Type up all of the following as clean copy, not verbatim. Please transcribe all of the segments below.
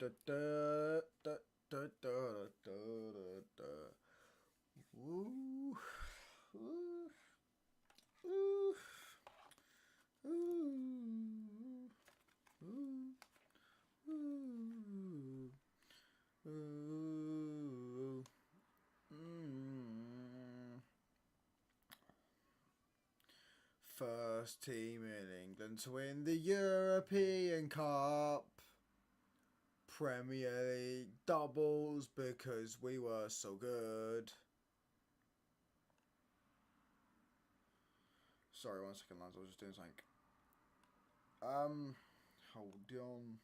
First team in England to win the European Cup. Premier League doubles because we were so good. Sorry, 1 second, lads. I was just doing something. Hold on.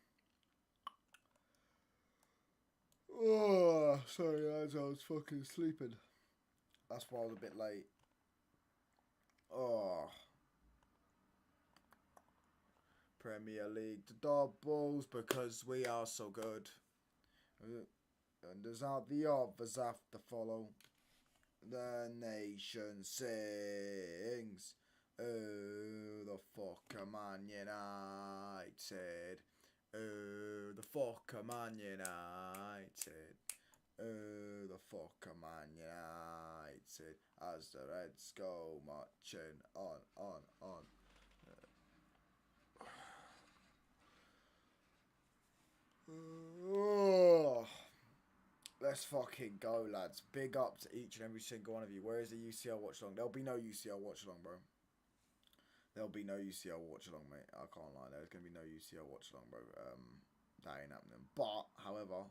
Oh, sorry, lads. I was fucking sleeping. That's why I was a bit late. Oh. Premier League doubles because we are so good. And there's not the others have to follow. The nation sings. Oh, the fucker Man United. Oh, the fucker Man United. Oh, the fucker Man United. As the Reds go marching on. Oh, let's fucking go, lads. Big up to each and every single one of you. Where is the UCL watch along? There'll be no UCL watch along, bro. There'll be no UCL watch along, mate. I can't lie. There's gonna be no UCL watch along, bro. That ain't happening. But, however,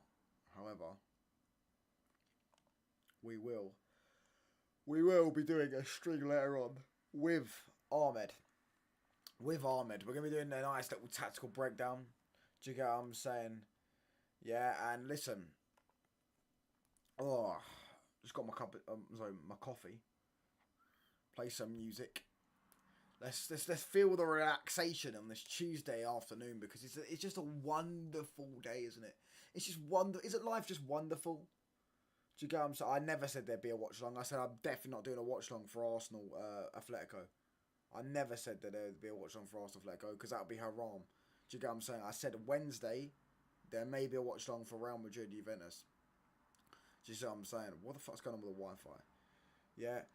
we will be doing a string later on with Ahmed. We're gonna be doing a nice little tactical breakdown. Do you get what I'm saying? Yeah, and listen. Oh, just got my my coffee. Play some music. Let's feel the relaxation on this Tuesday afternoon because it's just a wonderful day, isn't it? It's just Isn't life just wonderful? Do you get what I'm saying? I never said there'd be a watch along. I said I'm definitely not doing a watch along for Arsenal, Atletico. I never said that there'd be a watch along for Arsenal, Atletico because that would be haram. Do you get what I'm saying? I said Wednesday there may be a watch along for Real Madrid, Juventus. Do you see what I'm saying? What the fuck's going on with the Wi-Fi? Yeah.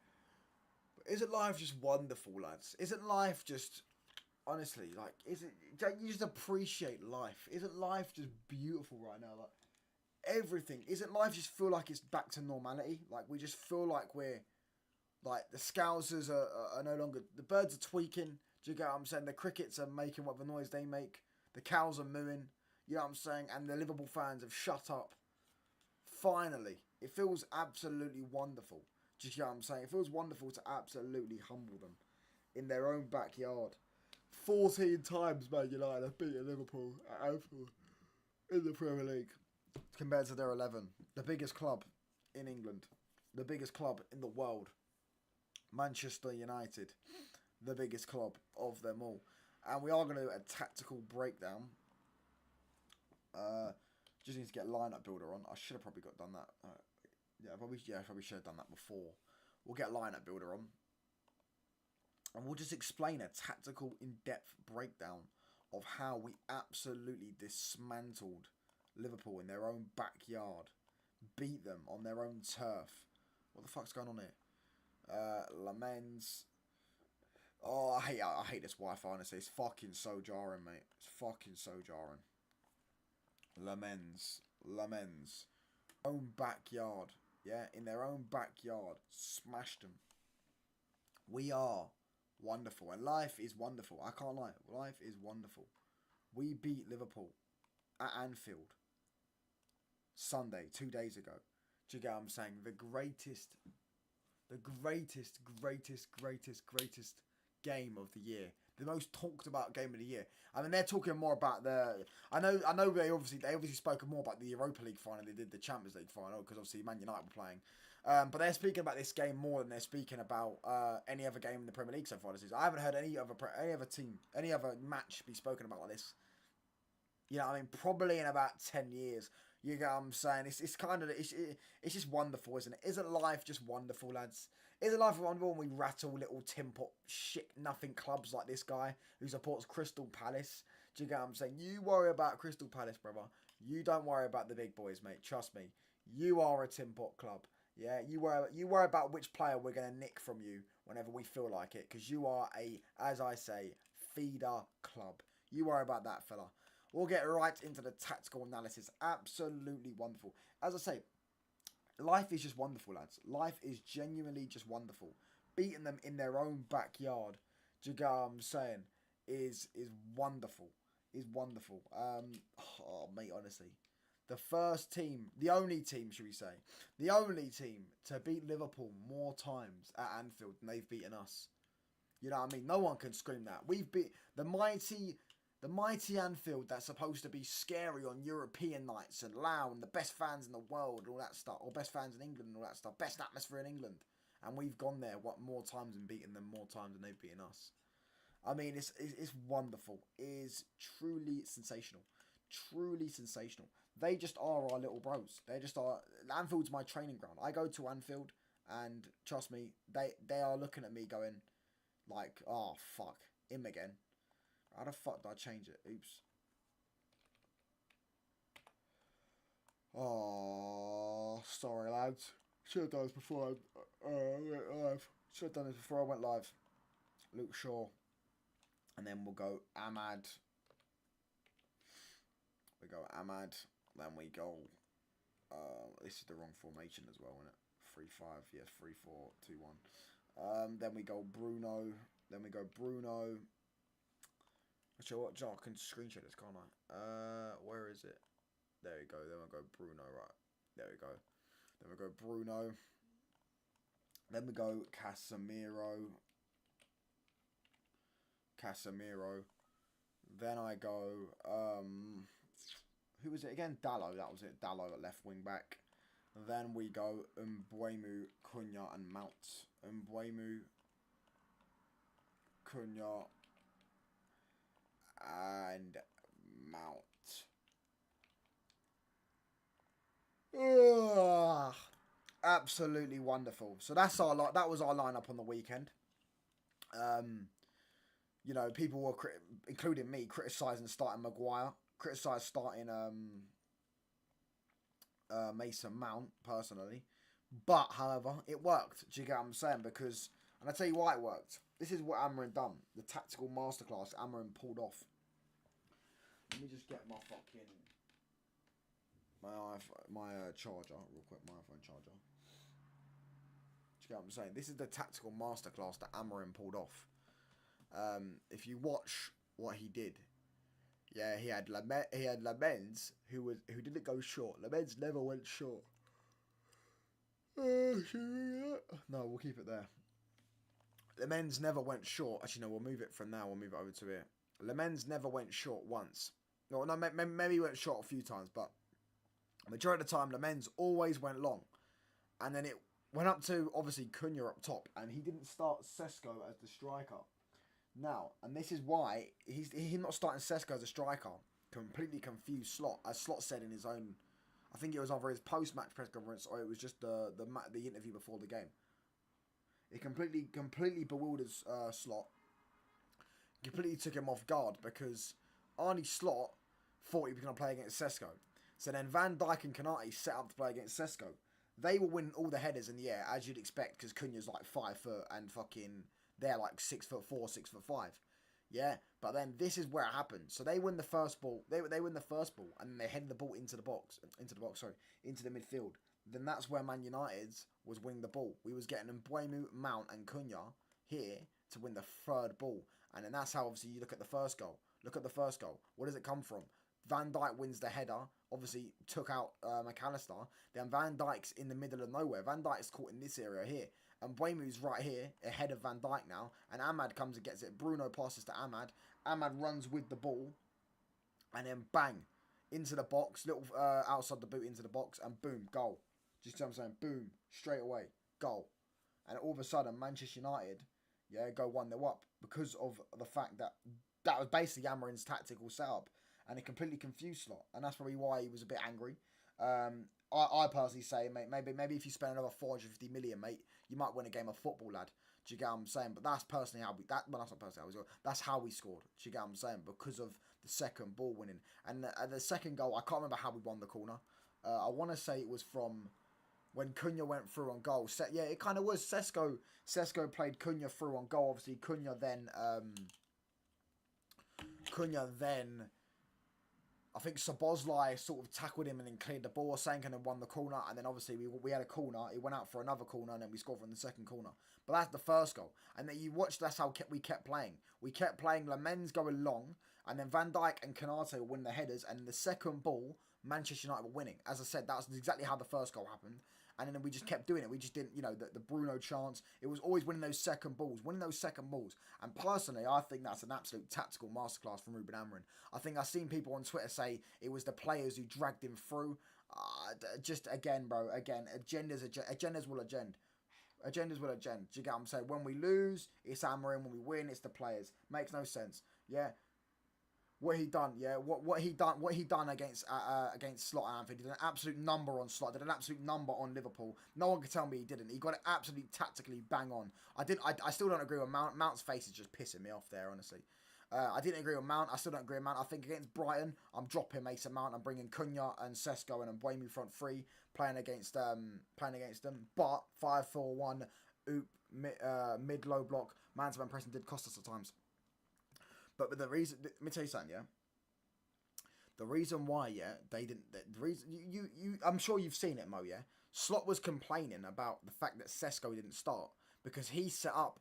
But isn't life just wonderful, lads? Isn't life just, honestly, like, don't you just appreciate life? Isn't life just beautiful right now? Like, everything. Isn't life just feel like it's back to normality? Like, we just feel like we're, like, the Scousers are no longer, the birds are tweaking. Do you get what I'm saying? The crickets are making what the noise they make. The cows are mooing. You know what I'm saying? And the Liverpool fans have shut up. Finally. It feels absolutely wonderful. Do you know what I'm saying? It feels wonderful to absolutely humble them in their own backyard. 14 times Man United have beaten Liverpool at Anfield in the Premier League compared to their 11. The biggest club in England. The biggest club in the world. Manchester United. The biggest club of them all. And we are going to do a tactical breakdown. Just need to get a lineup builder on. I should have probably done that. I probably should have done that before. We'll get a lineup builder on. And we'll just explain a tactical, in-depth breakdown of how we absolutely dismantled Liverpool in their own backyard. Beat them on their own turf. What the fuck's going on here? Lamens. Oh, I hate this Wi-Fi, honestly. It's fucking so jarring, mate. It's fucking so jarring. Lamens. Own backyard. Yeah, in their own backyard. Smashed them. We are wonderful. And life is wonderful. I can't lie. Life is wonderful. We beat Liverpool at Anfield. Sunday, 2 days ago. Do you get what I'm saying? The greatest game of the year. The most talked about game of the year. I mean, they're talking more about the. I know they obviously spoke more about the Europa League final. They did the Champions League final because obviously Man United were playing. But they're speaking about this game more than they're speaking about any other game in the Premier League so far this season. I haven't heard any other match be spoken about like this. You know what I mean? Probably in about 10 years. You get what I'm saying? It's just wonderful, isn't it? Isn't life just wonderful, lads? Isn't life wonderful when we rattle little tin pot shit nothing clubs like this guy who supports Crystal Palace? Do you get what I'm saying? You worry about Crystal Palace, brother. You don't worry about the big boys, mate. Trust me. You are a Tin Pot club. Yeah, you worry about which player we're going to nick from you whenever we feel like it. Because you are a, as I say, feeder club. You worry about that, fella. We'll get right into the tactical analysis. Absolutely wonderful. As I say, life is just wonderful, lads. Life is genuinely just wonderful. Beating them in their own backyard, do you get what I'm saying, is wonderful. Is wonderful. Oh, mate, honestly. The first team, the only team, should we say, the only team to beat Liverpool more times at Anfield than they've beaten us. You know what I mean? No one can scream that. We've beat the mighty Anfield that's supposed to be scary on European nights and loud and the best fans in the world and all that stuff, or best fans in England and all that stuff, best atmosphere in England. And we've gone there, more times and beaten them more times than they've beaten us. I mean, it's wonderful. It is truly sensational. Truly sensational. They just are our little bros. They just are. Anfield's my training ground. I go to Anfield and trust me, they are looking at me going like, oh, fuck, him again. How the fuck did I change it? Oops. Oh, sorry, lads. Should have done this before I went live. Should have done this before I went live. Luke Shaw. And then we'll go Ahmad. We go Ahmad. Then we go... this is the wrong formation as well, isn't it? 3-5. Yes, 3-4-2-1. Then we go Bruno. Then we go Bruno. Actually, what? I can screenshot this, can't I? Where is it? There we go. Then we go Bruno, right. There we go. Then we go Bruno. Then we go Casemiro. Then I go... who was it again? Dallo. That was it. Dallo at left wing back. Then we go Mbeumo, Cunha and Mount. Mbeumo, Cunha and Mount. Ugh, absolutely wonderful. So that was our lineup on the weekend. You know, people were including me criticising starting Maguire, criticised starting Mason Mount personally, but however it worked. Do you get what I'm saying? Because, and I tell you why it worked. This is what AMORIM done. The tactical masterclass AMORIM pulled off. Let me just get my fucking my charger real quick. My iPhone charger. Do you get what I'm saying? This is the tactical masterclass that AMORIM pulled off. If you watch what he did, yeah, he had Lamens who didn't go short. Lamens never went short. No, we'll keep it there. Lamens never went short. Actually, no, we'll move it from now. We'll move it over to here. Lamens never went short once. No, maybe he went short a few times, but majority of the time, Lamens always went long. And then it went up to, obviously, Cunha up top, and he didn't start Sesko as the striker. Now, and this is why he's not starting Sesko as a striker. Completely confused Slot, as Slot said in his own. I think it was either his post-match press conference or it was just the interview before the game. It completely bewildered Slot. Completely took him off guard because Arne Slot thought he was going to play against Sesko. So then Van Dijk and Konate set up to play against Sesko. They were winning all the headers in the air, as you'd expect, because Cunha's like 5 foot and fucking they're like 6'4", 6'5". Yeah, but then this is where it happened. So they win the first ball. They win the first ball, and then they head the ball into the midfield. Then that's where Man United's was winning the ball. We was getting Mbeumo, Mount, and Cunha here to win the third ball, and then that's how obviously you look at the first goal. Look at the first goal. Where does it come from? Van Dijk wins the header. Obviously took out McAllister. Then Van Dijk's in the middle of nowhere. Van Dijk's caught in this area here. And Mbeumo's right here, ahead of Van Dijk now. And Ahmad comes and gets it. Bruno passes to Ahmad. Ahmad runs with the ball. And then bang. Into the box. Little outside the boot into the box. And boom. Goal. Just see what I'm saying? Boom. Straight away. Goal. And all of a sudden, Manchester United, yeah, go 1-0 up. Because of the fact that that was basically AMORIM's tactical setup. And it completely confused Slot. And that's probably why he was a bit angry. I personally say, mate, maybe if you spend another 450 million, mate, you might win a game of football, lad. Do you get what I'm saying? But that's personally how we... Well, that's not personally how we scored. That's how we scored. Do you get what I'm saying? Because of the second ball winning. And the second goal, I can't remember how we won the corner. I want to say it was from when Cunha went through on goal. Yeah, it kind of was. Sesko played Cunha through on goal. Obviously, Cunha then... I think Szoboszlai sort of tackled him and then cleared the ball, sank and then won the corner. And then obviously we had a corner. It went out for another corner and then we scored from the second corner. But that's the first goal. And then you watch, that's how we kept playing. We kept playing Lamens going long. And then Van Dijk and Konate will win the headers. And the second ball, Manchester United were winning. As I said, that's exactly how the first goal happened. And then we just kept doing it. We just didn't, the Bruno chance. It was always winning those second balls. And personally, I think that's an absolute tactical masterclass from Ruben Amorim. I think I've seen people on Twitter say it was the players who dragged him through. Just again, bro. Again, agendas will agenda. Agendas will agenda. Do you get what I'm saying? When we lose, it's Amorim. When we win, it's the players. Makes no sense. Yeah. What he done, yeah. What he done against Slot at Anfield. He did an absolute number on Slot. Did an absolute number on Liverpool. No one can tell me he didn't. He got it absolutely tactically bang on. I still don't agree with Mount. Mount's face is just pissing me off there, honestly. I didn't agree with Mount. I still don't agree with Mount. I think against Brighton, I'm dropping Mason Mount. I'm bringing Cunha and Sesko and Mbeumo front three, playing against them. But 5-4-1, mid low block, man-to-man pressing did cost us at times. But the reason, let me tell you something, yeah. The reason why, yeah, they didn't. The reason I'm sure you've seen it, Mo. Yeah, Slot was complaining about the fact that Sesko didn't start because he set up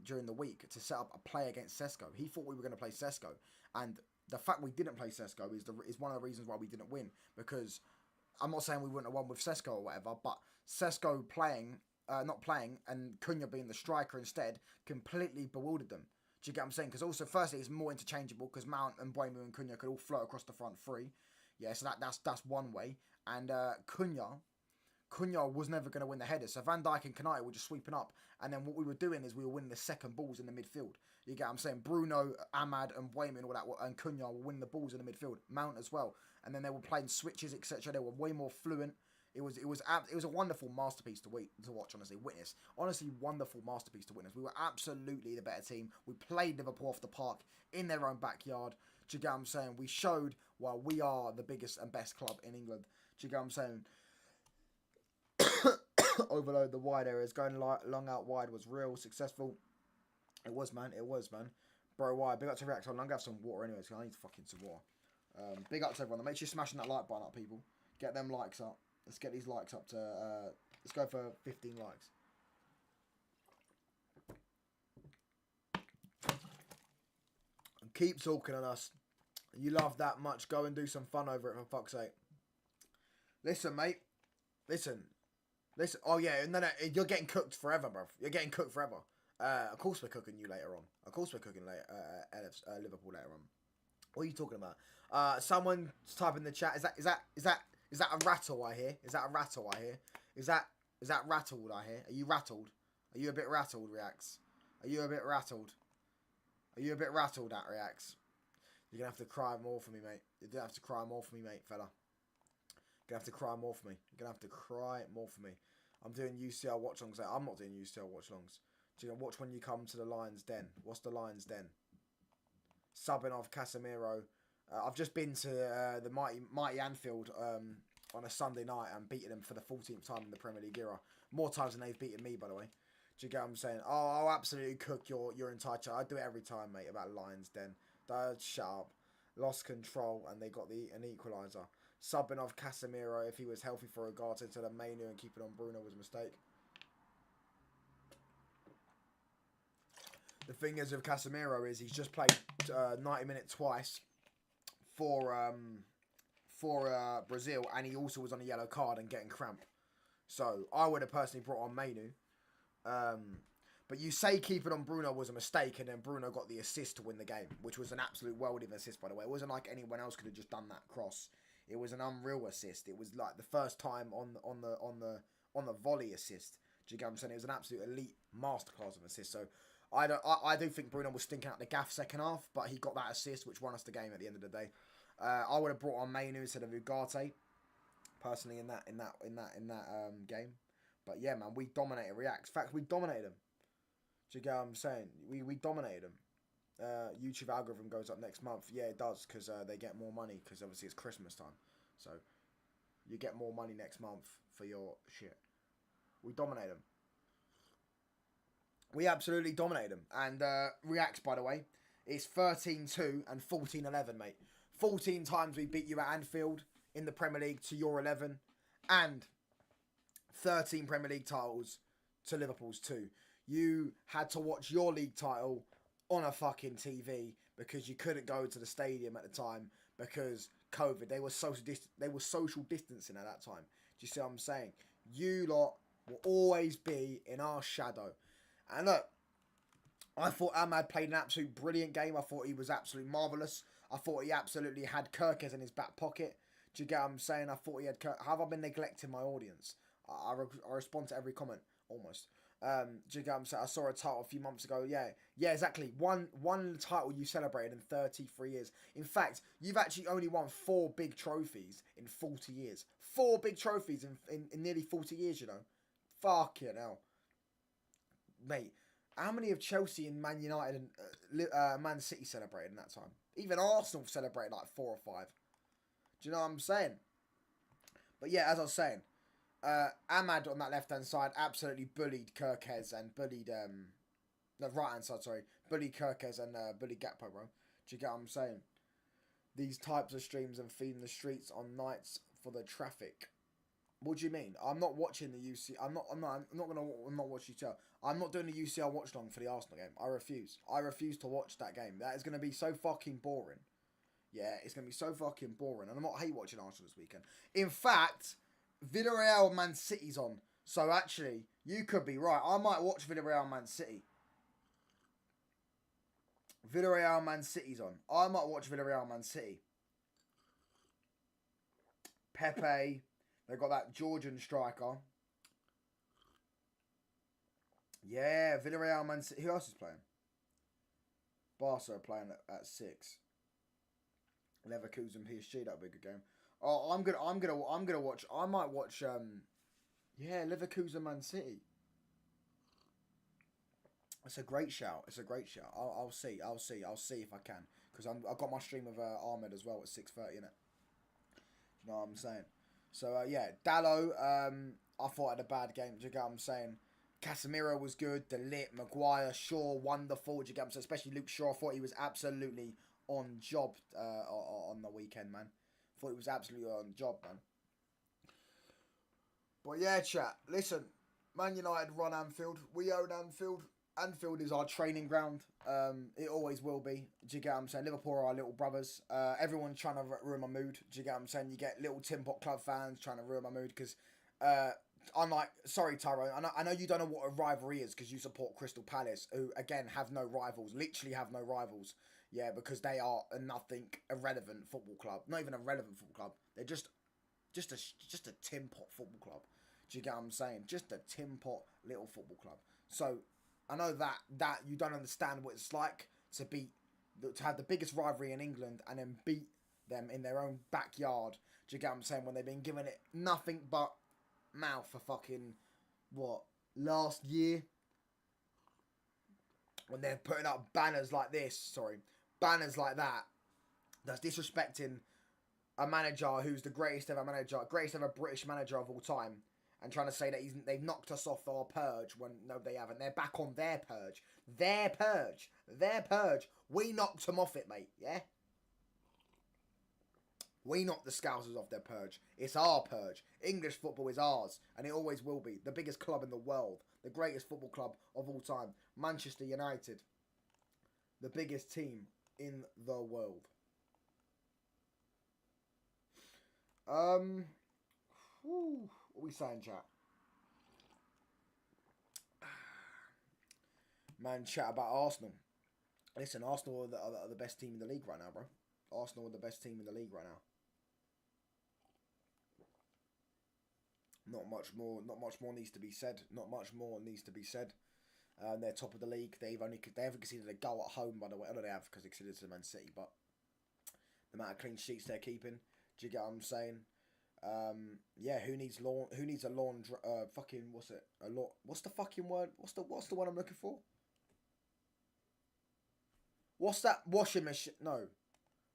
during the week to set up a play against Sesko. He thought we were going to play Sesko, and the fact we didn't play Sesko is one of the reasons why we didn't win. Because I'm not saying we wouldn't have won with Sesko or whatever, but Sesko not playing, and Cunha being the striker instead completely bewildered them. Do you get what I'm saying? Because also, firstly, it's more interchangeable because Mount and Mbeumo and Cunha could all float across the front three. Yeah, so that's one way. And Cunha was never going to win the header. So Van Dijk and Konate were just sweeping up. And then what we were doing is we were winning the second balls in the midfield. You get what I'm saying? Bruno, Ahmad and Mbeumo and all that, and Cunha were winning the balls in the midfield. Mount as well. And then they were playing switches, etc. They were way more fluent. It was a wonderful masterpiece to watch, honestly, witness. Honestly, wonderful masterpiece to witness. We were absolutely the better team. We played Liverpool off the park in their own backyard. Do you get what I'm saying? We showed why we are the biggest and best club in England. Do you get what I'm saying? Overload the wide areas. Going long out wide was real successful. It was, man. Bro, why? Big up to React. I'm going to have some water anyway, because I need fucking some water. Big up to everyone. Make sure you're smashing that like button up, people. Get them likes up. Let's get these likes up to, let's go for 15 likes. And keep talking on us. You love that much. Go and do some fun over it, for fuck's sake. Listen, mate. Listen. Oh, yeah. No. You're getting cooked forever, bruv. You're getting cooked forever. Of course we're cooking you later on. Of course we're cooking Liverpool later on. What are you talking about? Someone's typing in the chat. Is that a rattle I hear? Is that rattled I hear? Are you rattled? Are you a bit rattled, Reacts? Are you a bit rattled? At Reacts? You're going to have to cry more for me, mate. You're going to have to cry more for me, mate, fella. You're going to have to cry more for me. I'm doing UCL watch-alongs. I'm not doing UCL watch-alongs. You're going to watch when you come to the Lions Den. What's the Lions Den? Subbing off Casemiro. I've just been to the mighty Anfield on a Sunday night and beaten them for the 14th time in the Premier League era. More times than they've beaten me, by the way. Do you get what I'm saying? Oh, I'll absolutely cook your entire chat. I do it every time, mate, about Lions Den. Shut up. Lost control and they got an equaliser. Subbing off Casemiro if he was healthy for Ugarte instead of Mainu and keeping on Bruno was a mistake. The thing is with Casemiro is he's just played 90 minutes twice for Brazil, and he also was on a yellow card and getting cramp. So I would have personally brought on Mainu. But you say keeping on Bruno was a mistake, and then Bruno got the assist to win the game, which was an absolute welding assist, by the way. It wasn't like anyone else could have just done that cross. It was an unreal assist. It was like the first time on the volley assist. Do you get what I'm saying? It was an absolute elite masterclass of assist. So I do think Bruno was stinking out the gaff second half, but he got that assist, which won us the game at the end of the day. I would have brought on Mainu instead of Ugarte, personally in that game. But yeah, man, we dominated Reacts. In fact, we dominated them. Do you get what I'm saying? We dominated them. YouTube algorithm goes up next month. Yeah, it does, because they get more money, because obviously it's Christmas time. So, you get more money next month for your shit. We dominate them. We absolutely dominate them. And Reacts, by the way, it's 13-2 and 14-11, mate. 14 times we beat you at Anfield in the Premier League to your 11. And 13 Premier League titles to Liverpool's 2. You had to watch your league title on a fucking TV because you couldn't go to the stadium at the time because COVID. They were social distancing at that time. Do you see what I'm saying? You lot will always be in our shadow. And look, I thought Ahmad played an absolute brilliant game. I thought he was absolutely marvellous. I thought he absolutely had Kirkes in his back pocket. Do you get what I'm saying? I thought he had Have I been neglecting my audience? I respond to every comment, almost. Do you get what I'm saying? I saw a title a few months ago. Yeah, exactly. One title you celebrated in 33 years. In fact, you've actually only won 4 big trophies in 40 years. 4 big trophies in nearly 40 years, you know. Fucking hell. Mate, how many of Chelsea and Man United and Man City celebrated in that time? Even Arsenal celebrated like 4 or 5. Do you know what I'm saying? But yeah, as I was saying, Ahmad on that left-hand side absolutely bullied Kirkes and bullied, the right-hand side, sorry, bullied Kirkes and bullied Gakpo, bro. Do you get what I'm saying? These types of streams and feeding the streets on nights for the traffic. What do you mean? I'm not watching the UCL. I'm not watching UCL. I'm not doing the UCL watch long for the Arsenal game. I refuse. I refuse to watch that game. That is going to be so fucking boring. Yeah, it's going to be so fucking boring. And I'm not hate watching Arsenal this weekend. In fact, Villarreal Man City's on. So actually, you could be right. I might watch Villarreal Man City. Villarreal Man City's on. I might watch Villarreal Man City. Pepe. They've got that Georgian striker. Yeah, Villarreal Man City. Who else is playing? Barca are playing at 6. Leverkusen PSG, that'll be a good game. Oh, I'm gonna watch. I might watch. Yeah, Leverkusen Man City. It's a great shout. I'll see if I can, because I've got my stream of ARNE as well at 6:30 in it. You know what I'm saying? So yeah, Dallo. I thought had a bad game. Do you get what I'm saying? Casemiro was good. De Ligt, Maguire, Shaw, wonderful. Do you get what I'm saying? Especially Luke Shaw. I thought he was absolutely on job on the weekend, man. Thought he was absolutely on job, man. But yeah, chat. Listen, Man United run Anfield. We own Anfield. Anfield is our training ground. It always will be. Do you get what I'm saying? Liverpool are our little brothers. Everyone's trying to ruin my mood. Do you get what I'm saying? You get little Tin Pot Club fans trying to ruin my mood because I'm like, sorry, Tyrone. I know you don't know what a rivalry is because you support Crystal Palace, who again have no rivals. Literally have no rivals. Yeah, because they are a nothing, irrelevant football club. Not even a relevant football club. They're just a tin pot football club. Do you get what I'm saying? Just a tin pot little football club. So I know that you don't understand what it's like to have the biggest rivalry in England and then beat them in their own backyard. Do you get what I'm saying? When they've been given it nothing but mouth for fucking last year. When they're putting up banners like this, banners like that, that's disrespecting a manager who's the greatest ever British manager of all time, and trying to say that they've knocked us off our purge when no, they haven't. They're back on their purge. Their purge. We knocked them off it, mate. Yeah. We knocked the Scousers off their purge. It's our purge. English football is ours, and it always will be. The biggest club in the world. The greatest football club of all time. Manchester United. The biggest team in the world. What are we saying, chat? Man, chat about Arsenal. Listen, Arsenal are the best team in the league right now, bro. Arsenal are the best team in the league right now. Not much more needs to be said. They're top of the league. They haven't conceded a goal at home, by the way. I know they have because they conceded to Man City, but the amount of clean sheets they're keeping. Do you get what I'm saying? Yeah. Who needs a lawn? Fucking what's it? What's the fucking word? What's the one I'm looking for? What's that washing machine? No.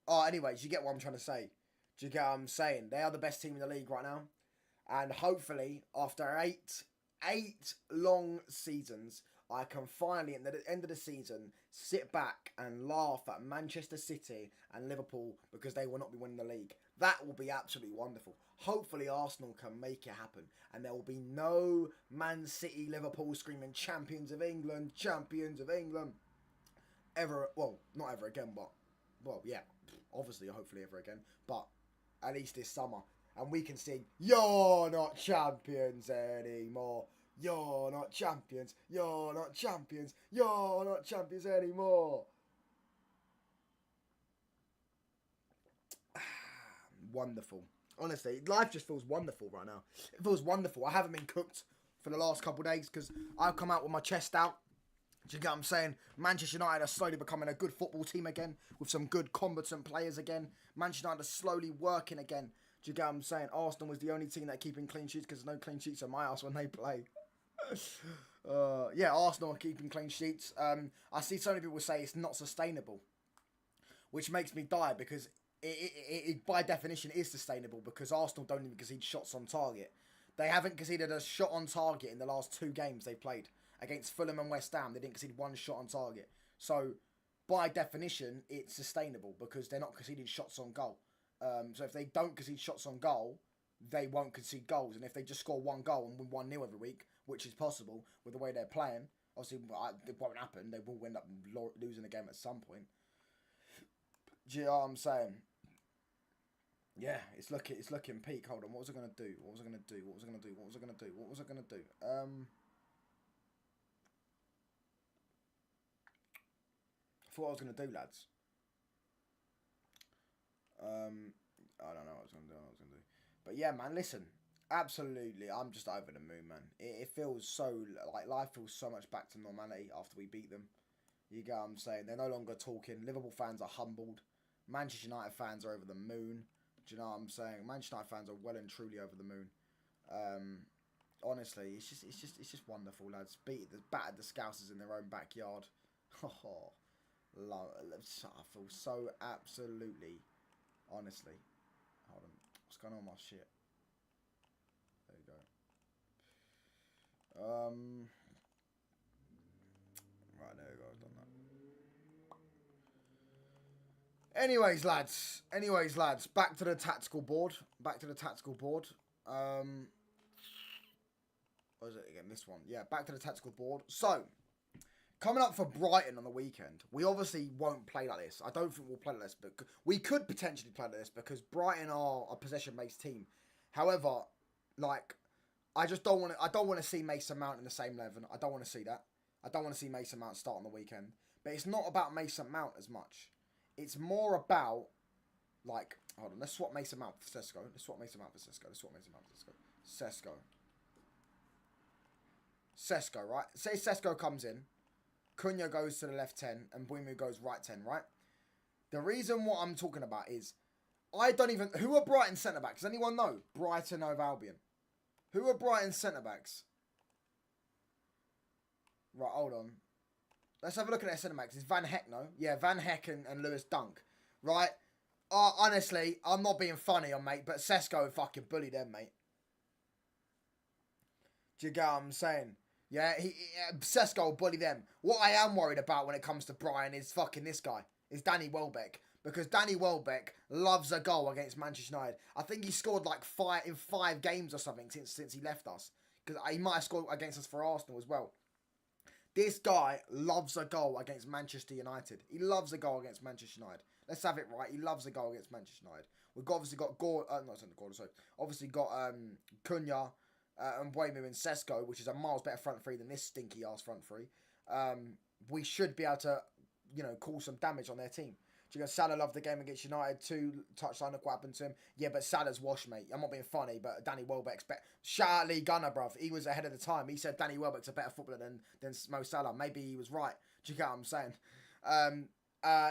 Oh, anyways, you get what I'm trying to say. Do you get what I'm saying? They are the best team in the league right now. And hopefully, after eight long seasons, I can finally, at the end of the season, sit back and laugh at Manchester City and Liverpool because they will not be winning the league. That will be absolutely wonderful. Hopefully, Arsenal can make it happen. And there will be no Man City, Liverpool screaming, champions of England, champions of England. Ever, well, not ever again, but, well, yeah, obviously, hopefully ever again. But at least this summer. And we can sing, you're not champions anymore. You're not champions. You're not champions. You're not champions anymore. Wonderful. Honestly, life just feels wonderful right now. It feels wonderful. I haven't been cooked for the last couple of days because I've come out with my chest out. Do you get what I'm saying? Manchester United are slowly becoming a good football team again with some good competent players again. Manchester United are slowly working again. Do you get what I'm saying? Arsenal was the only team that are keeping clean sheets because there's no clean sheets at my house when they play. Yeah, Arsenal are keeping clean sheets. I see so many people say it's not sustainable, which makes me die because it by definition is sustainable because Arsenal don't even concede shots on target. They haven't conceded a shot on target in the last 2 games they've played. Against Fulham and West Ham, they didn't concede 1 shot on target. So, by definition, it's sustainable because they're not conceding shots on goal. So if they don't concede shots on goal, they won't concede goals. And if they just score 1 goal and win 1-0 every week, which is possible with the way they're playing, obviously it won't happen. They will end up losing the game at some point. Do you know what I'm saying? Yeah, it's looking peak. Hold on, what was I gonna do? What was I gonna do? What was I gonna do? What was I gonna do? What was I gonna do? I thought I was gonna do, lads. I don't know what I was gonna do. But yeah, man, listen. Absolutely, I'm just over the moon, man. It feels so like life feels so much back to normality after we beat them. You get what I'm saying? They're no longer talking. Liverpool fans are humbled. Manchester United fans are over the moon. Do you know what I'm saying? Manchester United fans are well and truly over the moon. Honestly, it's just wonderful, lads. Battered the Scousers in their own backyard. Oh, I feel so absolutely. Honestly, hold on. What's going on with my shit? There you go. Right, there you go. I've done that. Anyways, lads. Back to the tactical board. What is it again? This one. Yeah, back to the tactical board. So, coming up for Brighton on the weekend, we obviously won't play like this. I don't think we'll play like this, but we could potentially play like this because Brighton are a possession-based team. However, like, I don't want to see Mason Mount in the same 11. I don't want to see that. I don't want to see Mason Mount start on the weekend. But it's not about Mason Mount as much. It's more about, like, hold on, let's swap Mason Mount for Sesko. Sesko, right? Say Sesko comes in. Cunha goes to the left 10 and Buimu goes right 10, right? The reason what I'm talking about is who are Brighton centre-backs? Does anyone know? Brighton of Albion. Who are Brighton centre-backs? Right, hold on. Let's have a look at their centre-backs. It's Van Heck, no? Yeah, Van Heck and Lewis Dunk. Right? Honestly, I'm not being funny on mate, but Sesko would fucking bully them, mate. Do you get what I'm saying? Yeah, Sesko will bully them. What I am worried about when it comes to Brighton is fucking this guy. Is Danny Welbeck. Because Danny Welbeck loves a goal against Manchester United. I think he scored like 5 games or something since he left us. Because he might have scored against us for Arsenal as well. This guy loves a goal against Manchester United. He loves a goal against Manchester United. Let's have it right. He loves a goal against Manchester United. We've obviously got Obviously got Cunha and Buimu and Sesko, which is a miles better front three than this stinky ass front three. We should be able to, cause some damage on their team. Salah loved the game against United. 2 touchline, look what happened to him. Yeah, but Salah's washed, mate. I'm not being funny, but Danny Welbeck's better. Shout out Lee Gunner, bruv. He was ahead of the time. He said Danny Welbeck's a better footballer than Mo Salah. Maybe he was right. Do you get what I'm saying?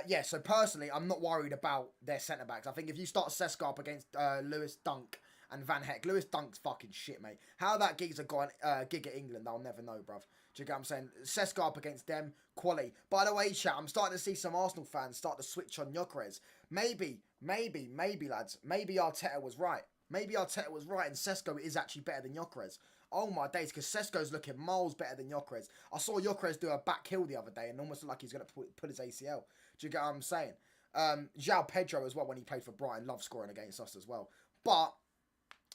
Yeah, so personally, I'm not worried about their centre-backs. I think if you start Sesko up against Lewis Dunk and Van Heck, Lewis Dunk's fucking shit, mate. How that geezer got a gig at England, I'll never know, bruv. Do you get what I'm saying? Sesko up against them, quality. By the way, chat, I'm starting to see some Arsenal fans start to switch on Gyökeres. Maybe, lads. Maybe Arteta was right. Maybe Arteta was right, and Sesko is actually better than Gyökeres. Oh my days, because Sesko's looking miles better than Gyökeres. I saw Gyökeres do a back heel the other day and almost looked like he's going to pull his ACL. Do you get what I'm saying? João Pedro as well, when he played for Brighton, loved scoring against us as well. But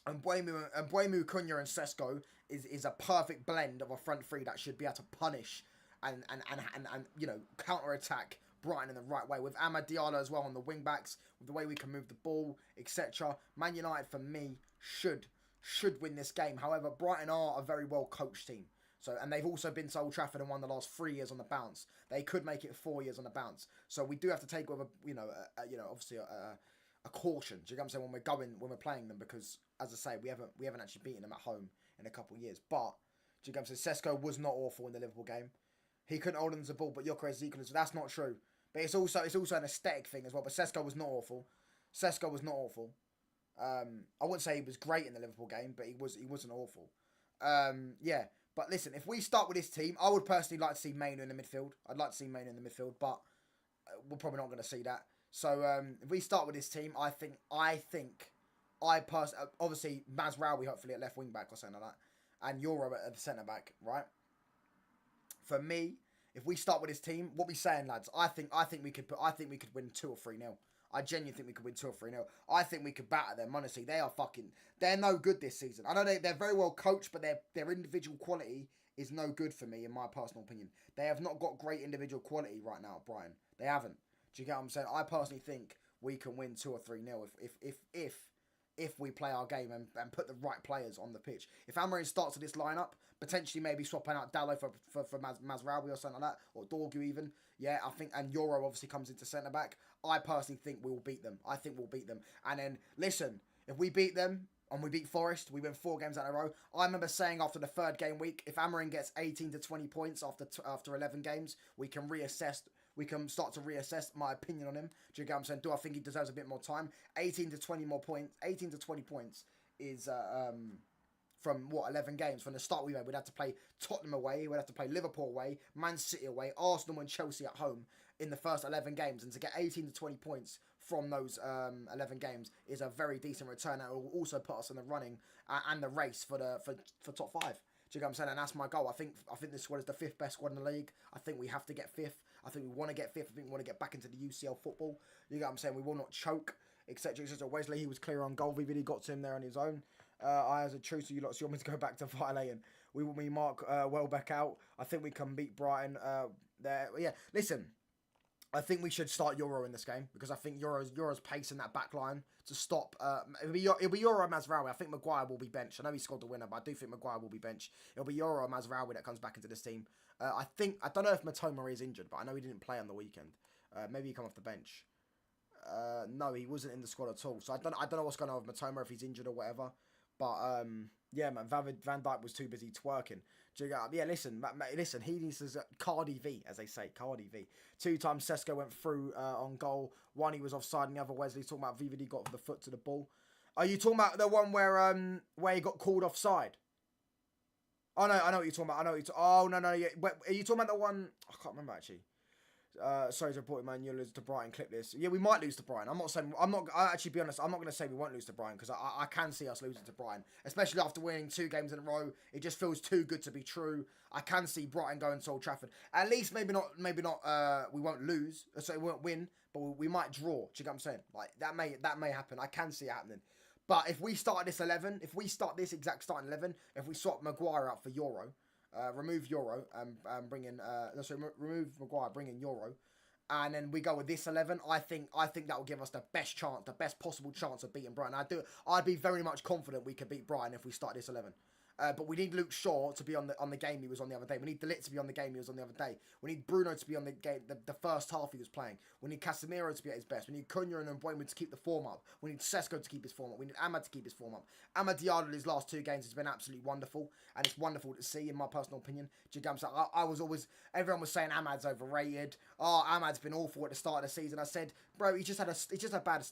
Mbeumo, Cunha and Sesko is a perfect blend of a front three that should be able to punish and you know, counter-attack Brighton in the right way. With Amad Diallo as well on the wing-backs, with the way we can move the ball, etc. Man United, for me, should win this game. However, Brighton are a very well-coached team. So, and they've also been to Old Trafford and won the last 3 years on the bounce. They could make it 4 years on the bounce. So we do have to take with obviously a caution. Do you get what I'm saying when we're playing them, because as I say, we haven't actually beaten them at home in a couple of years. But do you get what I'm saying? Sesko was not awful in the Liverpool game. He couldn't hold on to the ball, but Gyökeres is equal. So that's not true. But it's also an aesthetic thing as well. But Sesko was not awful. I wouldn't say he was great in the Liverpool game, but he wasn't awful. Yeah. But listen, if we start with this team, I would personally like to see Mainu in the midfield. I'd like to see Mainu in the midfield, but we're probably not going to see that. So if we start with this team, I think obviously Mazraoui hopefully at left wing back or something like that, and Euro at the centre back, right? For me, if we start with this team, what we saying, lads? I think we could win 2 or 3-0. I genuinely think we could win 2 or 3-0. I think we could batter them. Honestly, they're no good this season. I know they're very well coached, but their individual quality is no good for me, in my personal opinion. They have not got great individual quality right now, Brian. They haven't. Do you get what I'm saying? I personally think we can win 2 or 3-0 if we play our game and put the right players on the pitch. If AMORIM starts with this lineup, potentially maybe swapping out Dallo for Mazraoui or something like that, or Dorgu even. Yeah, I think, and Euro obviously comes into centre back. I personally think we'll beat them. I think we'll beat them. And then, listen, if we beat them and we beat Forest, we win 4 games in a row. I remember saying after the 3rd game week, if AMORIM gets 18 to 20 points after 11 games, we can reassess. We can start to reassess my opinion on him. Do you get what I'm saying? Do I think he deserves a bit more time? 18 to 20 points is from 11 games. From the start we'd have to play Tottenham away, we'd have to play Liverpool away, Man City away, Arsenal and Chelsea at home in the first 11 games. And to get 18 to 20 points from those 11 games is a very decent return. That will also put us in the running and the race for top 5. Do you get what I'm saying? And that's my goal. I think this squad is the 5th best squad in the league. I think we have to get 5th. I think we want to get 5th. I think we want to get back into the UCL football. You get what I'm saying? We will not choke, etc. Wesley, he was clear on goal. We really got to him there on his own. I, as a truth, you want me to go back to violating. We mark Welbeck out. I think we can beat Brighton there. Yeah, listen. I think we should start Euro in this game, because I think Euro's pace in that back line to stop. It'll be Euro and Mazraoui. I think Maguire will be benched. I know he scored the winner, but I do think Maguire will be benched. It'll be Euro and Mazraoui that comes back into this team. I don't know if Matoma is injured, but I know he didn't play on the weekend. Maybe he come off the bench. No, he wasn't in the squad at all. So I don't know what's going on with Matoma, if he's injured or whatever. But yeah, man, Van Dijk was too busy twerking. Yeah, listen, he needs to Cardi V, as they say, Cardi V. 2 times Sesko went through on goal. One he was offside, and the other Wesley's talking about VVD got the foot to the ball. Are you talking about the one where he got called offside? Oh no, I know what you're talking about. Oh no, yeah. Are you talking about the one? I can't remember actually. Sorry to report, man. You'll lose to Brighton. Clip this. Yeah, we might lose to Brighton. I actually be honest. I'm not going to say we won't lose to Brighton, because I can see us losing to Brighton, especially after winning 2 games in a row. It just feels too good to be true. I can see Brighton going to Old Trafford. At least maybe not. We won't lose, so we won't win, but we might draw. Do you get what I'm saying? Like that may happen. I can see it happening. But if we start this 11, if we start this exact starting 11, if we swap Maguire out for Euro. Remove Euro and bring in remove Maguire, bring in Euro, and then we go with this 11. I think that will give us the best possible chance of beating Brighton. I'd be very much confident we could beat Brighton if we start this 11. But we need Luke Shaw to be on the game he was on the other day. We need De Ligt to be on the game he was on the other day. We need Bruno to be on the game, the first half he was playing. We need Casemiro to be at his best. We need Cunha and Mbeumo to keep the form up. We need Sesko to keep his form up. We need Amad to keep his form up. Amad Diallo in his last 2 games has been absolutely wonderful, and it's wonderful to see, in my personal opinion. I was always, everyone was saying Amad's overrated. Oh, Amad's been awful at the start of the season. I said, bro, he just had a bad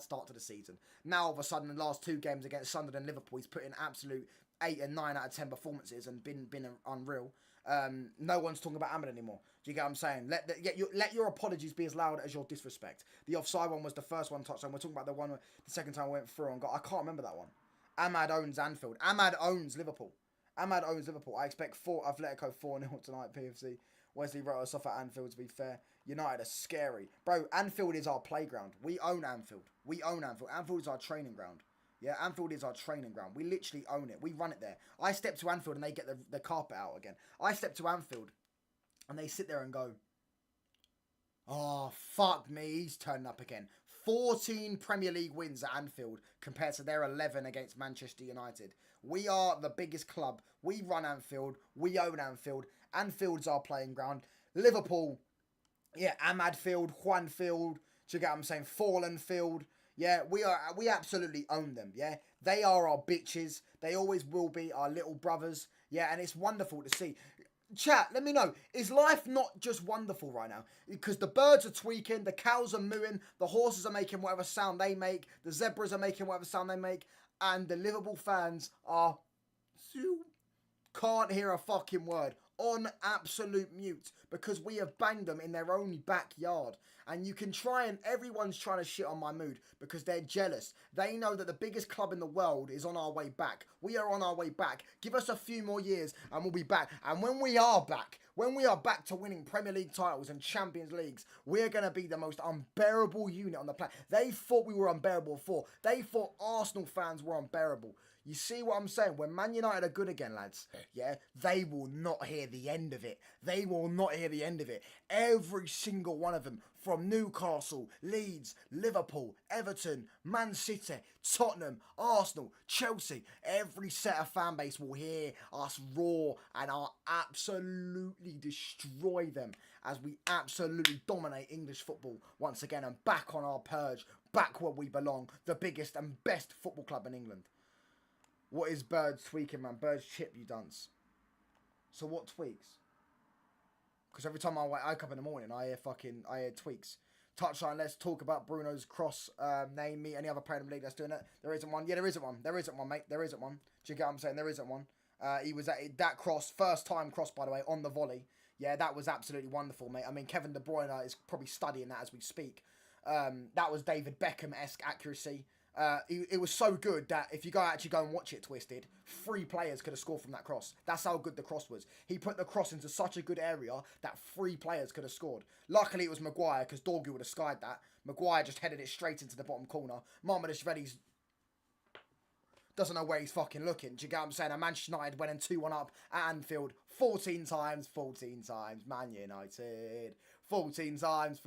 start to the season. Now all of a sudden, in the last 2 games against Sunderland and Liverpool, he's put in absolute 8 and 9 out of 10 performances and been unreal. No one's talking about Ahmed anymore. Do you get what I'm saying? Let your apologies be as loud as your disrespect. The offside one was the first one touchdown. We're talking about the second time I went through and got. I can't remember that one. Ahmad owns Anfield. Ahmad owns Liverpool. Ahmad owns Liverpool. I expect Atletico 4-0 tonight, PFC. Wesley wrote us off at Anfield, to be fair. United are scary. Bro, Anfield is our playground. We own Anfield. We own Anfield. Anfield is our training ground. Yeah, Anfield is our training ground. We literally own it. We run it there. I step to Anfield and they get the carpet out again. I step to Anfield and they sit there and go, oh, fuck me, he's turning up again. 14 Premier League wins at Anfield compared to their 11 against Manchester United. We are the biggest club. We run Anfield. We own Anfield. Anfield's our playing ground. Liverpool, yeah, Ahmad Field, Juan Field, do you get what I'm saying? Fallen Field. Yeah, we absolutely own them, yeah? They are our bitches. They always will be our little brothers. Yeah, and it's wonderful to see. Chat, let me know. Is life not just wonderful right now? Because the birds are tweaking, the cows are mooing, the horses are making whatever sound they make, the zebras are making whatever sound they make, and the Liverpool fans are... can't hear a fucking word. On absolute mute. Because we have banged them in their own backyard. And you can try and... everyone's trying to shit on my mood because they're jealous. They know that the biggest club in the world is on our way back. We are on our way back. Give us a few more years and we'll be back. And when we are back to winning Premier League titles and Champions Leagues, we're going to be the most unbearable unit on the planet. They thought we were unbearable before. They thought Arsenal fans were unbearable. You see what I'm saying? When Man United are good again, lads, yeah, they will not hear the end of it. They will not hear the end of it. Every single one of them, from Newcastle, Leeds, Liverpool, Everton, Man City, Tottenham, Arsenal, Chelsea, every set of fan base will hear us roar and I'll absolutely destroy them as we absolutely dominate English football once again and back on our purge, back where we belong, the biggest and best football club in England. What is birds tweaking, man? Birds chip, you dunce. So what tweaks? Because every time I wake up in the morning, I hear tweaks. Touchline, let's talk about Bruno's cross. Name me any other player in the league that's doing it. There isn't one. Yeah, there isn't one. There isn't one, mate. There isn't one. Do you get what I'm saying? There isn't one. He was at that cross, first time cross, by the way, on the volley. Yeah, that was absolutely wonderful, mate. I mean, Kevin De Bruyne is probably studying that as we speak. That was David Beckham-esque accuracy. It was so good that if you actually go and watch it, Twisted, 3 players could have scored from that cross. That's how good the cross was. He put the cross into such a good area that 3 players could have scored. Luckily, it was Maguire, because Dorgu would have skied that. Maguire just headed it straight into the bottom corner. Marmadashvili's doesn't know where he's fucking looking. Do you get what I'm saying? And Manchester United went in 2-1 up at Anfield 14 times. Man United. 14 times,